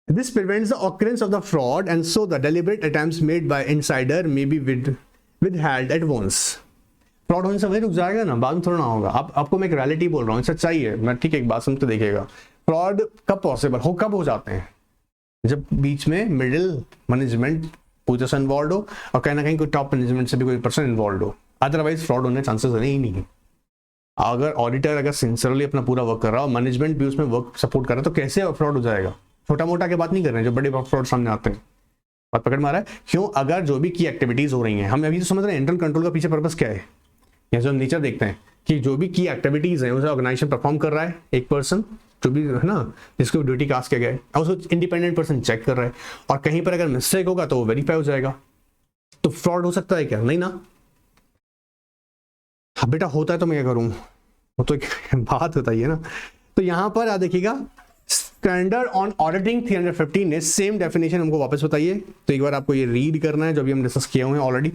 This prevents the occurrence of the fraud and so the deliberate attempts made by insider may be withheld at once. Fraud होने से वही रुक जाएगा ना, बाद में थोड़ा ना होगा। आपको मैं एक रियलिटी बोल रहा हूँ, सच्चाई है, मैं ठीक है, एक बात सुनते देखिएगा। फ्रॉड कब पॉसिबल कब हो जाते हैं, जब बीच में मिडिल मैनेजमेंट पूरा से इन्वॉल्व हो और कहीं ना कहीं कोई टॉप मैनेजमेंट से भी कोई पर्सन इन्वॉल्व हो, अदरवाइज फ्रॉड होने के चांसेस ही नहीं। अगर ऑडिटर अगर सिंसियरली अपना पूरा वर्क कर रहा है और मैनेजमेंट भी उसमें वर्क सपोर्ट कर रहा है तो कैसे फ्रॉड हो जाएगा। छोटा मोटा की बात नहीं कर रहे हैं, जो बड़े फ्रॉड सामने आते हैं, बात पकड़ मारा है क्यों। अगर जो भी की एक्टिविटीज हो रही हैं, हम अभी तो समझ रहे हैं इंटरनल कंट्रोल का पीछे पर्पस क्या है, या जो हम नेचर देखते हैं कि जो भी की एक्टिविटीज है उसे ऑर्गेनाइजेशन परफॉर्म कर रहा है, एक पर्सन जो भी है ना जिसको ड्यूटी कास्ट किया गया है, और उसको इंडिपेंडेंट पर्सन चेक कर रहा है, और कहीं पर अगर मिस्टेक होगा तो वो वेरीफाई हो जाएगा। तो फ्रॉड हो सकता है क्या, नहीं ना। हाँ बेटा होता है तो मैं क्या करूँ, वो तो एक बात बताइए ना। तो यहां पर आ देखिएगा, स्टैंडर्ड ऑन ऑडिटिंग 315 ने सेम डेफिनेशन हमको वापस बताइए। तो एक बार आपको ये रीड करना है जो भी हम डिस्कस किए हुए हैं ऑलरेडी।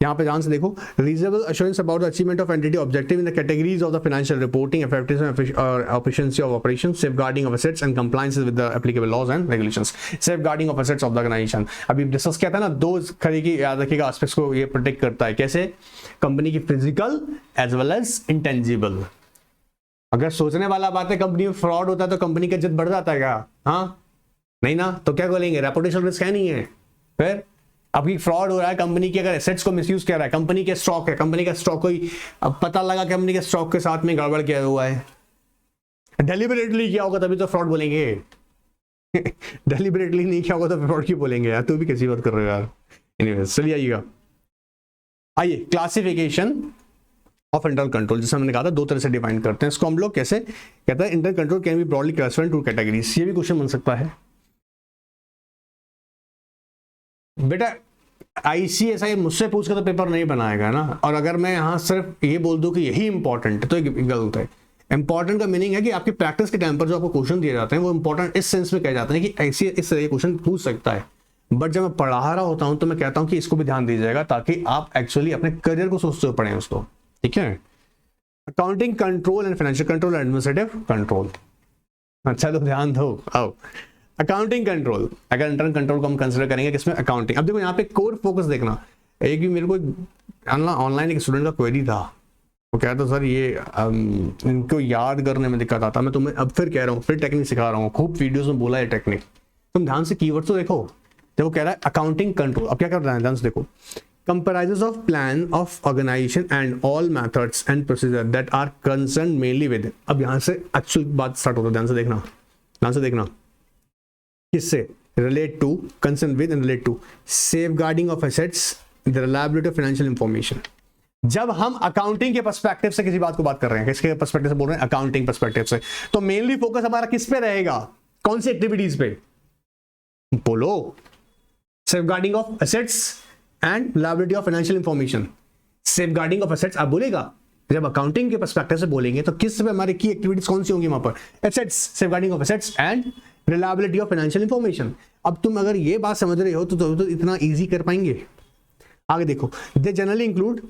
यहाँ पे ध्यान से देखो, reasonable assurance about the achievement of entity objective in the categories of the financial reporting, effectiveness और efficiency of operation, safeguarding of assets and compliance with the applicable laws and regulations. Safeguarding of assets of the organisation अभी discuss किया था ना, दो खरी की याद रखिएगा एस्पेक्ट्स को ये प्रोटेक्ट करता है। कैसे, कंपनी की physical as well as intangible. अगर सोचने वाला बात है कंपनी में फ्रॉड होता है तो कंपनी का इज्जत बढ़ जाता है क्या, हाँ नहीं ना, तो क्या बोलेंगे, रेपुटेशन रिस्क है नहीं है। फिर अभी फ्रॉड हो रहा है, कंपनी के अगर एसेट्स को मिसयूज कर रहा है, कंपनी के स्टॉक है, कंपनी का स्टॉक कोई अब पता लगा कंपनी के स्टॉक के साथ में गड़बड़ किया हुआ है, डेलिबरेटली किया होगा तभी तो फ्रॉड बोलेंगे डेलिबरेटली नहीं किया होगा तो फ्रॉड क्यों बोलेंगे यार, तू भी कैसी बात कर रहे हो यार। एनीवेज चलिए आइएगा, आइए क्लासिफिकेशन ऑफ इंटरनल कंट्रोल, जैसे हमने कहा था दो तरह से डिफाइन करते हैं इसको हम लोग। कैसे कहते हैं, internal control can be broadly classified two categories. ये भी क्वेश्चन बन सकता है बेटा, ICSI मुझसे पूछ कर तो पेपर नहीं बनाएगा ना। और अगर मैं यहाँ सिर्फ ये बोल दूं कि यही इंपॉर्टेंट है तो गलत है। इंपॉर्टेंट का मीनिंग है कि आपकी प्रैक्टिस के टाइम पर जो आपको क्वेश्चन दिए जाते हैं वो इंपॉर्टेंट इस सेंस में कहे जाते हैं कि ऐसी इस तरह क्वेश्चन पूछ सकता है। बट जब मैं पढ़ा रहा होता हूं तो मैं कहता हूं कि इसको भी ध्यान दीजिएगा ताकि आप एक्चुअली अपने करियर को सोचते हुए पढ़ें उसको, ठीक है। Accounting control and financial control, administrative control. अच्छा तो ध्यान दो, आओ अकाउंटिंग कंट्रोल, अगर इंटरनल कंट्रोल को हम कंसीडर करेंगे किसमें, अकाउंटिंग। अब देखो यहाँ पे कोर फोकस देखना, एक भी मेरे को ऑनलाइन एक स्टूडेंट का क्वेरी था, वो कहता सर ये इनको याद करने में दिक्कत आता। मैं तुम्हें अब फिर कह रहा हूँ, फिर टेक्निक सिखा रहा हूँ, खूब वीडियोस में बोला है टेक्निक, तुम ध्यान से कीवर्ड तो देखो। जब वो कह रहा है अकाउंटिंग कंट्रोल, अब क्या कर रहा है ध्यान से देखो, comprises of plan of organization and all methods and procedure that are concerned mainly with। अब यहां से एक्चुअल बात स्टार्ट होता है, ध्यान से देखना किससे, relate to, concerned with and relate to safeguarding of assets, the reliability of financial information। जब हम अकाउंटिंग के पर्सपेक्टिव से किसी बात को बात कर रहे हैं, किसके पर्सपेक्टिव से बोल रहे हैं, अकाउंटिंग पर्सपेक्टिव से, तो मेनली फोकस हमारा किस पे रहेगा, कौन सी एक्टिविटीज पे, बोलो, safeguarding of assets and liability of financial information. Safeguarding of assets आप बोलेगा, जब अकाउंटिंग के पर्सपेक्टिव से बोलेंगे तो किस पे हमारी की एक्टिविटीज कौन सी होंगी वहां पर, assets, safeguarding of assets and reliability of financial information. अब तुम अगर ये बात समझ रहे हो तो इतना इजी कर पाएंगे। आगे देखो, they generally include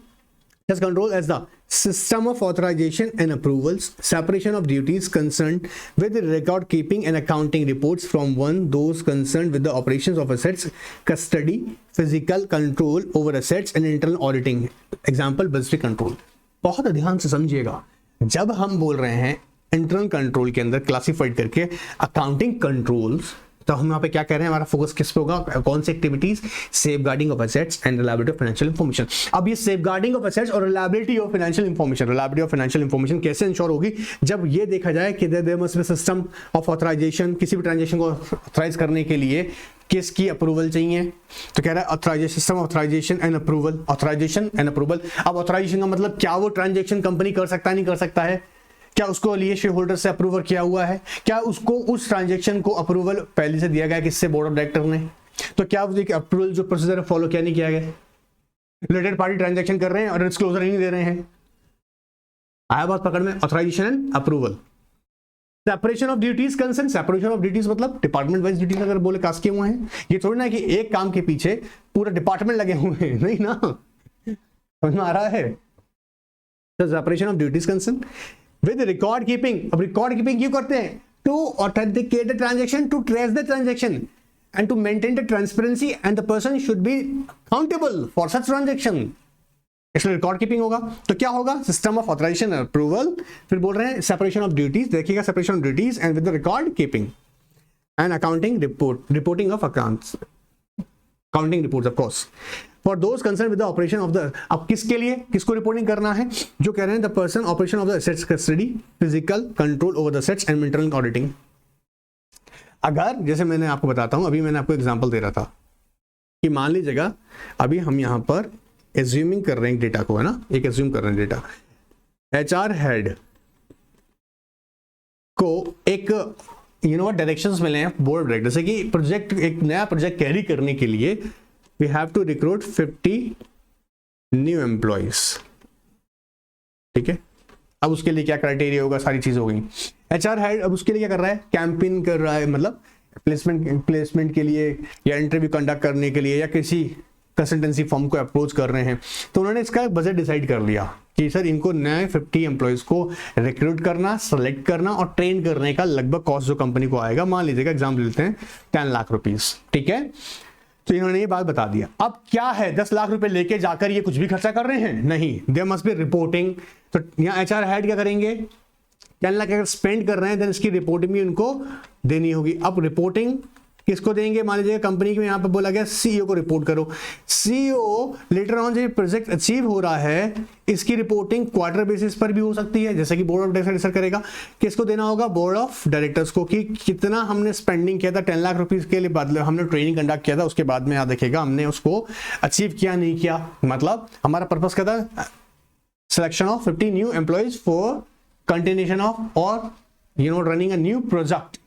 as control as the system of authorization and approvals, separation of duties concerned with the record keeping and accounting reports from one, those concerned with the operations of assets, custody, physical control over assets and internal auditing, example budgetary control। बहुत ध्यान से समझिएगा, जब हम बोल रहे हैं internal control के अंदर क्लासिफाइड करके अकाउंटिंग कंट्रोल्स, तो हम यहाँ पे क्या कह रहे हैं, हमारा फोकस किस पे होगा, कौन सी activities, safeguarding of assets and reliability of financial information. अब ये सेफगार्डिंग ऑफ एसेट्स और रिलायबिलिटी ऑफ फाइनेंशियल इंफॉर्मेशन कैसे इंश्योर होगी, जब ये देखा जाए कि there must be system of authorisation, किसी भी ट्रांजेक्शन को ऑथराइज करने के लिए किसकी अप्रूवल चाहिए। तो कह रहा है authorisation, system authorisation and approval, authorisation and approval. अब ऑथराइजेशन का मतलब क्या वो ट्रांजेक्शन कंपनी कर सकता है, नहीं कर सकता है, क्या उसको लिए शेयर होल्डर से अप्रूवल किया हुआ है, क्या उसको उस ट्रांजैक्शन को अप्रूवल पहले से दिया गया किससे, बोर्ड ऑफ डायरेक्टर ने, तो क्या अप्रूवल जो प्रोसीजर है फॉलो क्या नहीं किया गया। रिलेटेड पार्टी ट्रांजैक्शन कर रहे हैं और डिस्क्लोजर ही नहीं दे रहे हैं, आया बात पकड़ में, authorisation and approval. Separation of duties concern, separation of duties मतलब डिपार्टमेंट वाइज ड्यूटीज अगर बोले कास्ट किए हुए हैं, ये थोड़ी ना कि एक काम के पीछे पूरा डिपार्टमेंट लगे हुए हैं, नहीं ना, समझ में आ रहा है। Separation of duties concern with record keeping. अब रिकॉर्ड कीपिंग क्यों करते हैं, to authenticate the transaction, to trace the transaction and to maintain the transparency and the person should be accountable for such transaction, इसलिए record keeping होगा। तो क्या होगा, system of authorisation approval, फिर बोल रहे हैं सेपरेशन ऑफ ड्यूटीज, देखिएगा separation of duties and with the record keeping and accounting reporting of accounts, accounting reports of course for those concern with the operation of the. अब किसके लिए, किसको reporting करना है, जो कह रहे हैं the person operation of the assets custody, physical control over the assets and internal auditing. अगर जैसे मैंने आपको बताता हूं, अभी मैंने आपको एग्जांपल दे रहा था कि मान लीजिएगा अभी हम यहां पर एज्यूमिंग कर रहे हैं डेटा को, है ना, एक एज्यूम कर रहे हैं डेटा, एचआर हेड को एक डायरेक्शंस मिले हैं बोर्ड ऑफ डायरेक्टर से कि प्रोजेक्ट, एक नया प्रोजेक्ट कैरी करने के लिए we have to recruit 50 new employees, ठीक है। अब उसके लिए क्या क्राइटेरिया होगा, सारी चीज हो गई। एचआर हेड अब उसके लिए क्या कर रहा है, कैंपेन कर रहा है, मतलब प्लेसमेंट के लिए या इंटरव्यू कंडक्ट करने के लिए या किसी कंसल्टेंसी फर्म को अप्रोच कर रहे हैं। तो उन्होंने इसका बजट डिसाइड कर लिया कि सर इनको नए 50 एम्प्लॉयज को रिक्रूट करना, सेलेक्ट करना और ट्रेन करने का लगभग कॉस्ट जो कंपनी को आएगा, मान लीजिएगा एग्जाम्पल लेते हैं 10 लाख रुपीज, ठीक है। तो इन्होंने ये बात बता दिया। अब क्या है, 10 लाख रुपए लेके जाकर ये कुछ भी खर्चा कर रहे हैं, नहीं, देयर मस्ट बी रिपोर्टिंग। तो यहाँ एचआर हेड क्या करेंगे, 10 लाख अगर स्पेंड कर रहे हैं देन इसकी रिपोर्टिंग भी उनको देनी होगी। अब रिपोर्टिंग किसको देंगे, मान लीजिए कंपनी के यहाँ पे बोला गया सीईओ को रिपोर्ट करो। सीईओ लेटर ऑन जब प्रोजेक्ट अचीव हो रहा है, इसकी रिपोर्टिंग क्वार्टर बेसिस पर भी हो सकती है, जैसे कि बोर्ड ऑफ डायरेक्टर करेगा। किसको देना होगा, बोर्ड ऑफ डायरेक्टर्स को, कि कितना हमने स्पेंडिंग किया था 10 लाख रुपीज के लिए, बदले हमने ट्रेनिंग कंडक्ट किया था, उसके बाद में याद रखेगा हमने उसको अचीव किया नहीं किया। मतलब हमारा पर्पस क्या था, selection of 50 new employees for continuation of और रनिंग अ न्यू प्रोजेक्ट।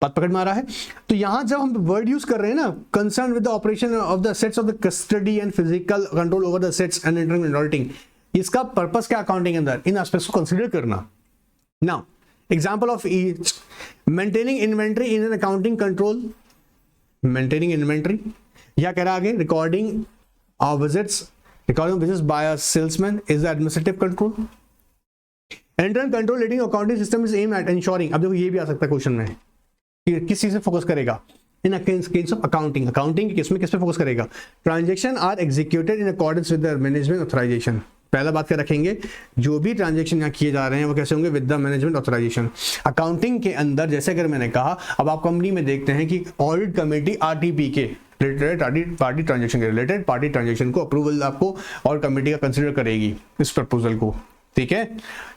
बात पकड़ में आ रहा है। तो यहां जब हम वर्ड यूज कर रहे हैं ना, concern with the operation of the assets of the custody and physical control over the assets and internal auditing, इसका पर्पस क्या अकाउंटिंग के अंदर, इन एस्पेक्ट्स को कंसीडर करना। Now example of each, maintaining inventory in an accounting control, maintaining inventory, या कह रहा आगे recording of visits, recording visits by a salesman is the administrative control. Internal control leading accounting system is aim eight ensuring, अब देखो ये भी आ सकता है क्वेश्चन में, किस चीज से फोकस करेगा, in case of accounting, accounting के केस में किस पे फोकस करेगा, transaction are executed in accordance with the management authorization. पहला बात क्या रखेंगे, जो भी ट्रांजैक्शन यहाँ किए जा रहे हैं वो कैसे होंगे, with the management authorization. Accounting के अंदर जैसे अगर मैंने कहा, अब आप कंपनी में देखते हैं कि ऑडिट कमेटी आरटीपी के रिलेटेड पार्टी ट्रांजैक्शन के रिलेटेड पार्टी ट्रांजैक्शन को अप्रूवल आपको और कमेटी का कंसिडर करेगी इस प्रपोजल को, ठीक है।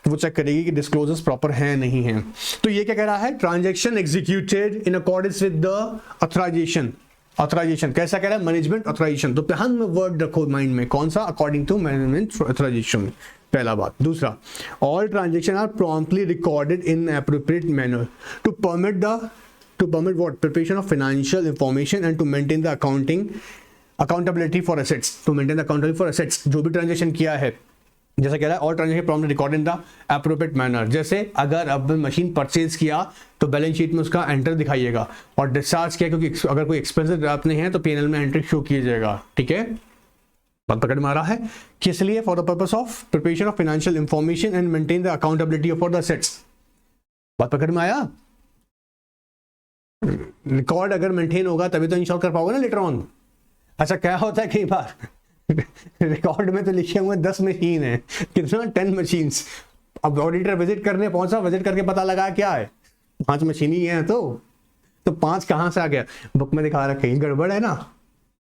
तो वो चेक करेगी कि डिस्क्लोजर्स प्रॉपर हैं नहीं हैं। तो ये क्या कह रहा है, transaction executed in accordance with the authorization. Authorization कैसा कह रहा है, मैनेजमेंट ऑथराइजेशन। तो ध्यान में वर्ड रखो माइंड में, कौन सा, अकॉर्डिंग टू मैनेजमेंट ऑथराइजेशन, पहला बात। दूसरा, all transaction are promptly recorded in appropriate manner to permit what, preparation of financial information and to maintain the accountability for assets, to maintain the accountability for assets. जो भी transaction किया है, जैसा कह रहा है all transaction promptly recorded in the appropriate manner. जैसे अगर अब मशीन परचेज किया तो बैलेंस शीट में उसका एंटर दिखाइएगा, और डिस्चार्ज किया क्योंकि अगर कोई एक्सपेंसेस आपने हैं तो पीएनएल में एंट्री शो किया जाएगा, ठीक है। बात पकड़ में आ रहा है, किस लिए, for the purpose of preparation of financial information and maintain the accountability for the assets. बात पकड़ में आया, रिकॉर्ड अगर मेंटेन होगा तभी तो इंश्योर कर पाओगे ना लेटर ऑन। अच्छा क्या होता है कई बार रिकॉर्ड में तो लिखे हुए 10 मशीन है, कितना 10 मशीन्स। अब ऑडिटर विजिट करने पहुंचा, विजिट करके पता लगा क्या है 5 मशीन ही है, तो तो 5 कहाँ से आ गया? बुक में दिखा रहा है, कहीं गड़बड़ है ना,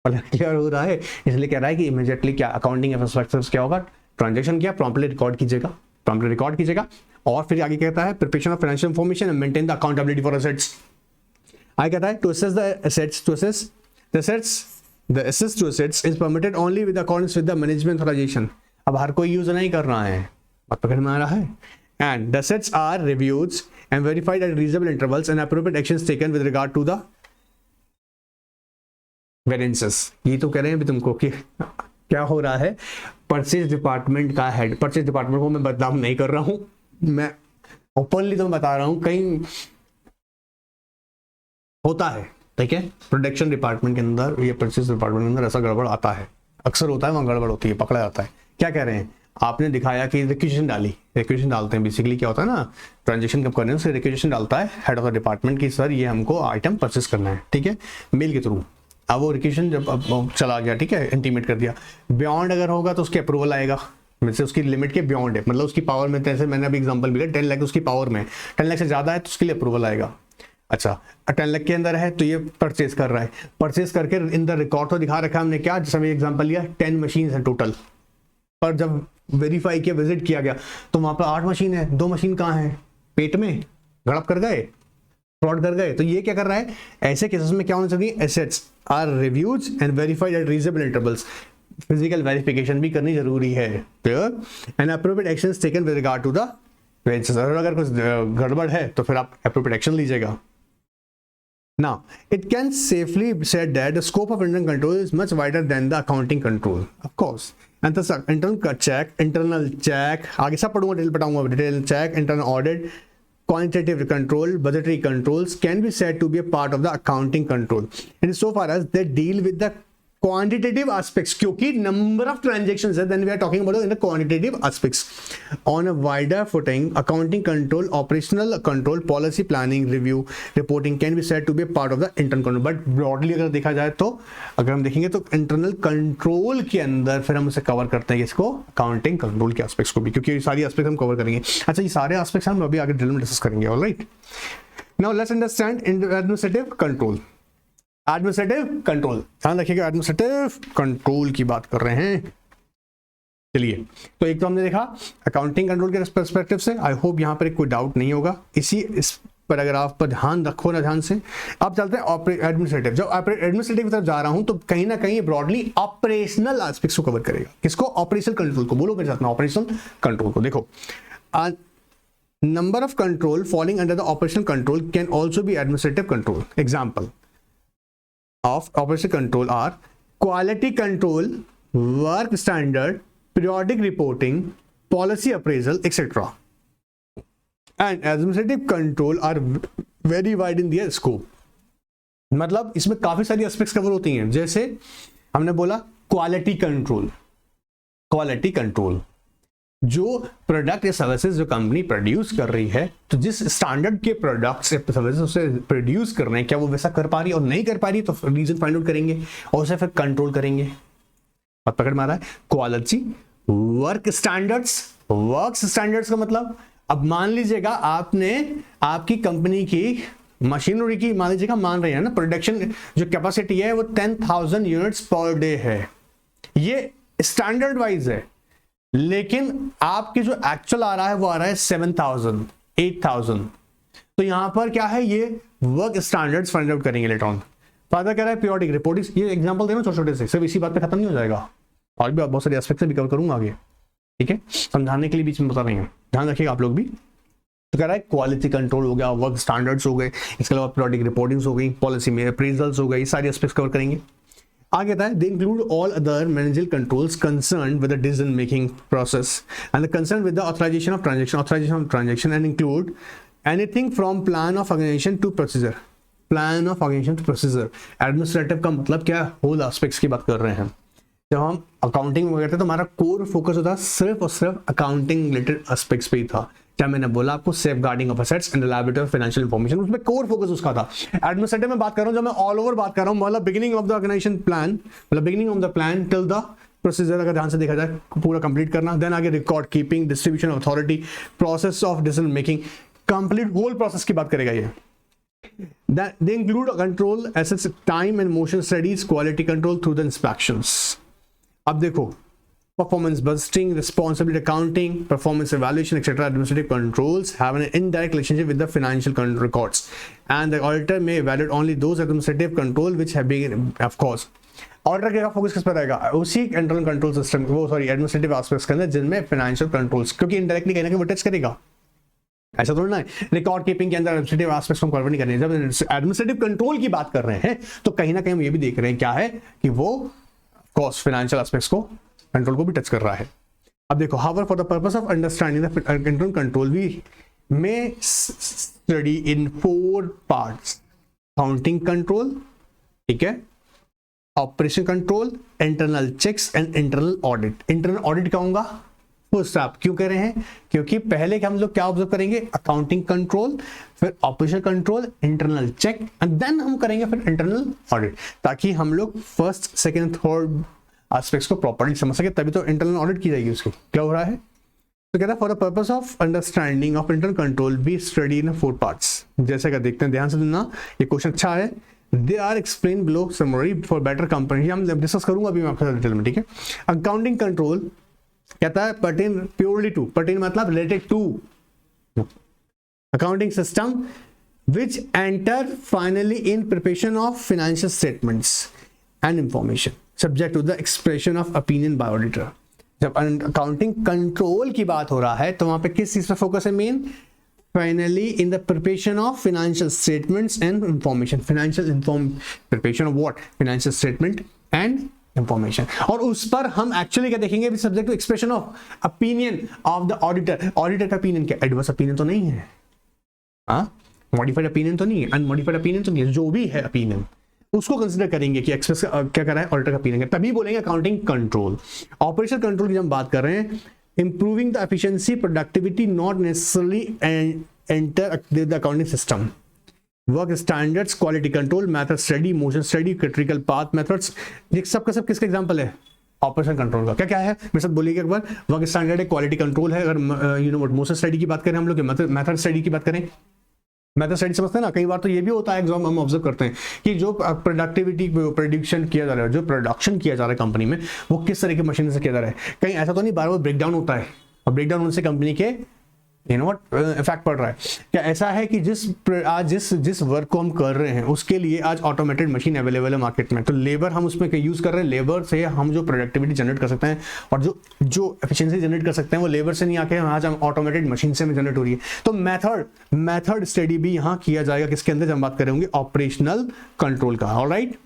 क्लियर हो रहा है। इसलिए कह रहा है कि इमीडिएटली क्या अकाउंटिंग पर्सपेक्टिव क्या होगा, ट्रांजेक्शन किया प्रॉम्प्टली रिकॉर्ड कीजिएगा, और फिर आगे कहता है preparation of financial information and maintain the accountability for assets. आगे कहता है to assess the assets to assets is permitted only with accordance with the management authorization। अब हर कोई यूज नहीं कर रहा है, बात पकड़ में आ रहा है। And the assets are reviewed and verified at reasonable intervals and appropriate actions taken with regard to the variances। ये तो कह रहे हैं भी तुमको कि क्या हो रहा है, परचेज डिपार्टमेंट का हेड, परचेज डिपार्टमेंट को मैं बदनाम नहीं कर रहा हूं, मैं ओपनली तो बता रहा हूं, कहीं होता है, ठीक है, प्रोडक्शन डिपार्टमेंट के अंदर या परचेज डिपार्टमेंट के अंदर ऐसा गड़बड़ आता है, अक्सर होता है, वहाँ गड़बड़ होती है, पकड़ा जाता है। क्या कह रहे हैं, आपने दिखाया कि रिक्वेजिशन डाली, रिक्वेजिशन डालते हैं बेसिकली, क्या होता है ना, ट्रांजेक्शन कब करने से रिक्वेजिशन डालता है हेड ऑफ द डिपार्टमेंट की सर ये हमको आइटम परचेस करना है, ठीक है, मेल के थ्रू। अब वो रिक्वेजिशन जब चला गया, ठीक है, इंटीमेट कर दिया, बियॉन्ड अगर होगा तो उसके अप्रूवल आएगा, मतलब उसकी लिमिट के बियॉन्ड है, मतलब उसकी पावर में, जैसे मैंने अभी एग्जांपल मिला 10 लाख उसकी पावर में, 10 लाख से ज़्यादा है तो उसके लिए अप्रूवल आएगा। अच्छा 10 लाख के अंदर है तो ये परचेज कर रहा है, परचेज करके इन द रिकॉर्ड तो दिखा रखा है हमने, क्या जैसे मैंने एग्जांपल लिया 10 मशीन है टोटल, पर जब वेरीफाई किया, विजिट किया गया तो वहां पर 8 मशीन है, 2 मशीन कहाँ है, पेट में गड़प कर गए, फ्रॉड कर गए। तो ये क्या कर रहा है, ऐसे केसेस में क्या होना चाहिए, assets are reviews and verified at reasonable intervals, physical verification भी करनी जरूरी है, clear, and appropriate actions taken with regard to the ventures. अगर कुछ गड़बड़ है तो फिर आप अप्रोप्रिएट एक्शन लीजिएगा। Now, it can safely be said that the scope of internal control is much wider than the accounting control, of course. And the internal check, आगे सब पढ़ूंगा, डिटेल बताऊंगा, detail check, internal audit, quantitative control, budgetary controls can be said to be a part of the accounting control, and so far as they deal with the quantitative aspects, क्योंकि number of transactions है, then we are talking about the quantitative aspects. On a wider footing, accounting control, operational control, policy planning, review, reporting can be said to be a part of the internal control. But broadly अगर देखा जाए तो, अगर हम देखेंगे तो internal control के अंदर फिर हम उसे कवर करते हैं इसको, accounting control के aspects को भी, क्योंकि ये सारी aspects हम कवर करेंगे। अच्छा, ये सारे aspects हम अभी आगे डिटेल में डिस्कस करेंगे, alright. Now let's understand administrative control। Administrative control, ध्यान रखिएगा, एडमिनिस्ट्रेटिव कंट्रोल की बात कर रहे हैं। चलिए, तो एक तो हमने देखा अकाउंटिंग कंट्रोल के पर्सपेक्टिव से, आई होप यहाँ पर कोई डाउट नहीं होगा, इस पैराग्राफ पर ध्यान रखो ना ध्यान से। अब चलते हैं एडमिनिस्ट्रेटिव। जब एडमिनिस्ट्रेटिव की तरफ जा रहा हूं तो कहीं ना कहीं ब्रॉडली ऑपरेशनल एस्पेक्ट्स को कवर करेगा। किसको? ऑपरेशनल कंट्रोल को। बोलो मेरे साथ में, ऑपरेशनल कंट्रोल को। देखो, number of control falling under the operational control can also be administrative control. Example of operational control are quality control, work standard, periodic reporting, policy appraisal, etc. And administrative control are very wide in their scope. मतलब इसमें काफी सारी aspects cover होती हैं। जैसे हमने बोला quality control, quality control जो प्रोडक्ट या सर्विसेज जो कंपनी प्रोड्यूस कर रही है, तो जिस स्टैंडर्ड के प्रोडक्ट्स या सर्विसेज उसे प्रोड्यूस कर रहे हैं, क्या वो वैसा कर पा रही है, और नहीं कर पा रही तो रीजन फाइंड आउट करेंगे और उसे फिर कंट्रोल करेंगे। बात पकड़ में आ रहा है? Quality, work standards, work standards का मतलब, अब मान लीजिएगा आपने आपकी कंपनी की मशीनरी की मान लीजिएगा, मान रहे हैं ना, प्रोडक्शन जो कैपेसिटी है वो 10,000 यूनिट्स पर डे है, ये स्टैंडर्ड वाइज है, लेकिन आपकी जो एक्चुअल आ रहा है वो आ रहा है 7,000, 8,000। तो यहां पर क्या है, ये वर्क स्टैंडर्ड्स फाइंड आउट करेंगे लेटर ऑन। फादर कह रहा है पीरियोडिक रिपोर्टिंग, ये एग्जांपल देना छोटे छोटे से, सिर्फ इसी बात पे खत्म नहीं हो जाएगा, और भी बहुत सारे एस्पेक्ट्स भी कवर करूंगा आगे, ठीक है, समझाने के लिए बीच में बता रहे हैं, ध्यान रखिएगा आप लोग भी। तो कह रहा है क्वालिटी कंट्रोल हो गया, वर्क स्टैंडर्ड्स हो गए, इसके अलावा पीरियोडिक रिपोर्टिंग्स हो गई, पॉलिसी में अप्रेजल्स हो गई, सारे एस्पेक्ट्स कवर करेंगे। आगे था they include all other managerial controls concern with the decision making process and the concern with the authorization of transaction and include anything from plan of organization to procedure. Plan of organization to procedure, administrative का मतलब क्या, whole aspects की बात कर रहे हैं। जब हम अकाउंटिंग करते हैं तो हमारा कोर फोकस होता है सिर्फ और सिर्फ अकाउंटिंग रिलेटेड एस्पेक्ट्स पे ही था। क्या मैंने बोला आपको, safeguarding of assets and reliability of financial information, उसमें कोर फोकस उसका था। एडमिनिस्ट्रेटिव में बात कर रहा हूं, जब मैं ऑल ओवर बात कर रहा हूं, मतलब beginning of the organisation plan, मतलब beginning of the plan till the procedure, अगर ध्यान से देखा जाए पूरा कंप्लीट करना, देन आगे record keeping, distribution of authority, process of decision making, complete whole process की बात करेगा ये। They include control assets, time and motion studies, quality control through the inspections. अब देखो, performance budgeting, responsibility accounting, performance evaluation, etc. Administrative controls have an indirect relationship with the financial records, and the auditor may evaluate only those administrative control which have been, of course. Auditor का focus किस पर रहेगा? उसी internal control system, वो sorry administrative aspects के अंदर जिनमें financial controls, क्योंकि इनडायरेक्टली कहीं ना कहीं वो टच करेगा, ऐसा थोड़ा ना है। रिकॉर्ड कीपिंग के अंदर एडमिनिस्ट्रेटिव एस्पेक्ट्स को कवर नहीं कर रहे हैं। जब एडमिनिस्ट्रेटिव कंट्रोल की बात कर रहे हैं तो कहीं ना कहीं हम ये भी देख रहे हैं क्या है कि वो कॉस्ट फाइनेंशियल एस्पेक्ट्स को, कंट्रोल को भी टच कर रहा है। अब देखो, however for the purpose of understanding the internal control we may study in 4 parts: accounting control, ठीक है, operation control, internal checks and internal audit. Internal audit कहूंगा फर्स्ट आप, क्यों कह रहे हैं? क्योंकि पहले हम लोग क्या ऑब्जर्व करेंगे? अकाउंटिंग कंट्रोल, फिर operation control, internal check and then हम करेंगे फिर इंटरनल ऑडिट, ताकि हम लोग फर्स्ट, सेकंड, थर्ड एस्पेक्ट्स को प्रॉपर्ली समझ सके, तभी तो इंटरनल ऑडिट की जाएगी उसकी। क्या हो रहा है? तो कहता है for the purpose of understanding of internal control be study in 4 parts. जैसे कि देखते हैं, ध्यान से सुनना, ये क्वेश्चन अच्छा है। They are explain below summary for better company, हम डिस्कस करूंगा अभी मैं आपके साथ डिटेल में, ठीक है। अकाउंटिंग कंट्रोल कहता है पर्टेन प्योरली टू, पर्टेन मतलब related to accounting system which enter finally in preparation of financial statements and information subject to the expression of opinion by auditor. जब अकाउंटिंग कंट्रोल की बात हो रहा है तो वहां पे किस चीज पर फोकस है? Main finally in the preparation of financial statements and information, preparation of what? Financial statement and information। और उस पर हम एक्चुअली क्या देखेंगे? Subject to expression of opinion of the auditor. Auditor का ओपिनियन क्या? एडवर्स ओपिनियन तो नहीं है, मॉडिफाइड ओपिनियन तो नहीं है, अनमॉडिफाइड ओपिनियन तो नहीं है, जो भी है ओपिनियन उसको कंसिडर करेंगे कि एक्सप्रेस क्या कर रहा है ऑडिटर का ओपिनियन, तभी बोलेंगे अकाउंटिंग कंट्रोल। ऑपरेशन कंट्रोल की जब हम बात कर रहे हैं, improving the efficiency, productivity, not necessarily enter the accounting system. Work standards, quality control, method study, motion study, critical path methods, ये सब का सब किसका एग्जांपल है? ऑपरेशन कंट्रोल का। क्या क्या है मेरे साथ बोलिएगा एक बार। वर्क स्टैंडर्ड है, क्वालिटी कंट्रोल है, अगर you know what, motion study की बात करें हम लोग, मेथड स्टडी की बात करें, मेथड स्टडी समझते हैं ना। कई बार तो ये भी होता है एग्जाम, हम ऑब्जर्व करते हैं कि जो प्रोडक्टिविटी प्रोडक्शन किया जा रहा है, जो प्रोडक्शन किया जा रहा है कंपनी में, वो किस तरह की मशीन से किया जा रहा है। कहीं ऐसा तो नहीं बार बार ब्रेकडाउन होता है, और ब्रेकडाउन होने से कंपनी के यू नो व्हाट इफेक्ट पड़ रहा है। क्या ऐसा है कि जिस वर्क को हम कर रहे हैं उसके लिए आज ऑटोमेटेड मशीन अवेलेबल है मार्केट में, तो लेबर हम उसमें यूज कर रहे हैं, लेबर से हम जो प्रोडक्टिविटी जनरेट कर सकते हैं और जो एफिशिएंसी जनरेट कर सकते हैं वो लेबर से नहीं आके आज हम ऑटोमेटेड मशीन से जनरेट हो रही है। तो मेथड स्टडी भी यहाँ किया जाएगा, किसके अंदर? जब हम बात करेंगे ऑपरेशनल कंट्रोल का। ऑलराइट,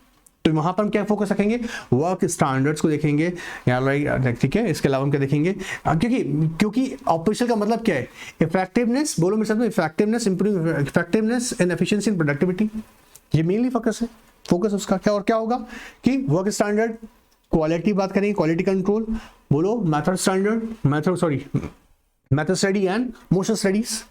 तो वहां पर हम क्या फोकस रखेंगे? वर्क स्टैंडर्ड्स को देखेंगे, ठीक है। इसके अलावा हम क्या देखेंगे? क्योंकि ऑपरेशन का मतलब क्या है? इफेक्टिवनेस, बोलो मेरे साथ में, effectiveness, improve effectiveness and efficiency in productivity, ये मेनली फोकस है। फोकस उसका क्या, और क्या होगा कि वर्क स्टैंडर्ड, क्वालिटी बात करेंगे, क्वालिटी कंट्रोल, बोलो method study and motion studies.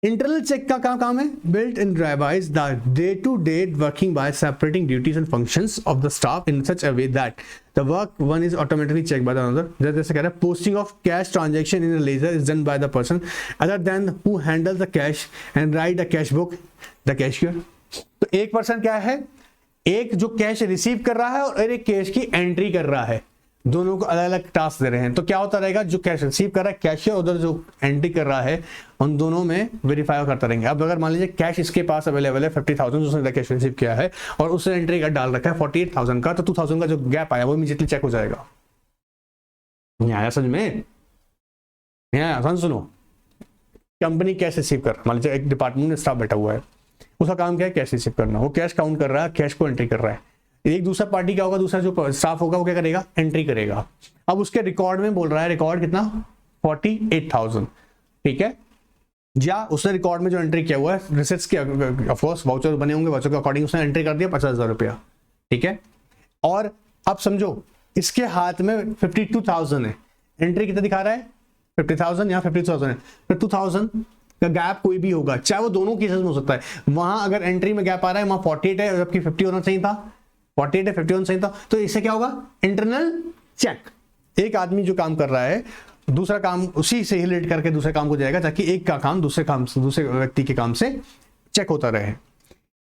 Internal check का काम है? Built and revise the day to day working by separating duties and functions of the staff in such a way that the work one is automatically check by the another. जैसे कह रहा है, posting of cash transaction in ledger is done by the person other than who handle the cash and right the cash book, the cashier. तो एक person क्या है? एक जो कैश रिसीव कर रहा है और एक कैश की एंट्री कर रहा है, दोनों को अलग अलग टास्क दे रहे हैं। तो क्या होता रहेगा? जो कैश रिसीव कर रहा है कैशियर, उधर जो एंट्री कर रहा है, उन दोनों में वेरीफाई करता रहेंगे। अब अगर मान लीजिए कैश इसके पास अवेलेबल है 50,000, उसने कैश रिसीव किया है और उसने एंट्री का डाल रखा है 48,000 का, तो 2,000 का जो गैप आया वो इमीडिएटली चेक हो जाएगा। नहीं आया समझ में? नहीं आया? समझ सुनो, कंपनी कैश रिसीव कर, मान लीजिए एक डिपार्टमेंट में स्टाफ बैठा हुआ है, उसका काम क्या है? कैश रिसीव करना। वो कैश काउंट कर रहा है, कैश को एंट्री कर रहा है। एक दूसरा पार्टी क्या होगा? दूसरा जो स्टाफ होगा वो क्या करेगा? एंट्री करेगा। अब उसके रिकॉर्ड में बोल रहा है, रिकॉर्ड कितना? 48,000, ठीक है। या उसने रिकॉर्ड में जो एंट्री किया हुआ है रिसिप्ट्स के, ऑफ कोर्स वाउचर बने होंगे, वाउचर के अकॉर्डिंग उसने एंट्री कर दिया 50,000 रुपया, ठीक है। और अब समझो इसके हाथ में 52,000 है, एंट्री कितना दिखा रहा है? 50,000 या 52,000 है, तो 2,000 का गैप कोई भी होगा, चाहे वो दोनों केसेस में हो सकता है। वहां अगर एंट्री में गैप आ रहा है, वहां 48 है जबकि 50 होना चाहिए था, 48 है 51 सही था, तो इससे क्या होगा? Internal check. एक आदमी जो काम कर रहा है, दूसरा काम उसी से रिलेट करके दूसरे काम को जाएगा, ताकि एक का काम दूसरे व्यक्ति के काम से चेक होता रहे।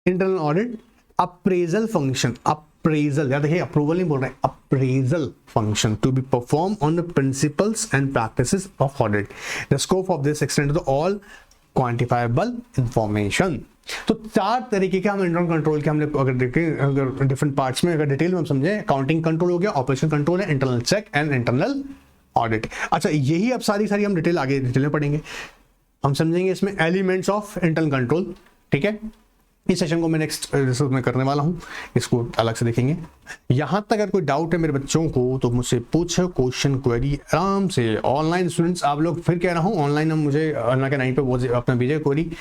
Internal audit appraisal function, appraisal याद देखिए, अप्रूवल नहीं बोल रहे, appraisal function to be perform on the principles and practices of audit. The scope of this extend to all quantifiable information. तो 4 तरीके के हम इंटरनल कंट्रोल के हमने अगर देखें, अगर डिफरेंट पार्ट्स में अगर डिटेल में हम समझे, अकाउंटिंग कंट्रोल हो गया, ऑपरेशन कंट्रोल है, internal check and internal audit. अच्छा, यही अब सारी हम डिटेल आगे डिटेल में पढ़ेंगे, हम समझेंगे इसमें एलिमेंट्स ऑफ इंटरनल कंट्रोल। ठीक है, इस सेशन को मैं नेक्स्ट में करने वाला हूं, इसको अलग से देखेंगे। यहां तक अगर कोई डाउट है मेरे बच्चों को तो मुझसे पूछो, क्वेश्चन क्वेरी आराम से। ऑनलाइन स्टूडेंट्स आप लोग, फिर कह रहा हूं, ऑनलाइन हम मुझे अन्ना के 9 पे अपना भेजिए क्वेरी,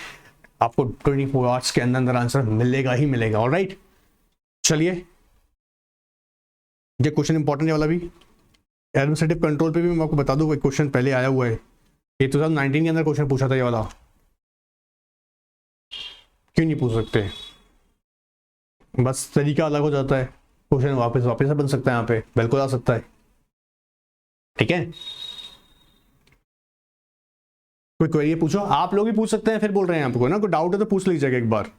आपको 24 आवर्स के अंदर आंसर मिलेगा ही मिलेगा। ऑलराइट, चलिए, ये क्वेश्चन इंपॉर्टेंट है वाला भी, एडमिनिस्ट्रेटिव कंट्रोल पे भी मैं आपको बता दूं, एक क्वेश्चन पहले आया हुआ है, ये 2019 के अंदर क्वेश्चन पूछा था ये वाला, क्यों नहीं पूछ सकते? बस तरीका अलग हो जाता है, क्वेश्चन वापस बन सकता है, यहाँ पे बिल्कुल आ सकता है। ठीक है, कोई क्वेरी पूछो, आप लोग भी पूछ सकते हैं, फिर बोल रहे हैं आपको ना, कोई डाउट है तो पूछ लीजिएगा एक बार।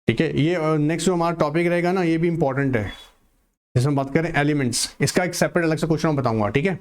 ठीक है, ये नेक्स्ट जो हमारा टॉपिक रहेगा ना, ये भी इंपॉर्टेंट है, जिसमें बात करें एलिमेंट्स, इसका एक सेपरेट अलग से क्वेश्चन मैं बताऊंगा। ठीक है।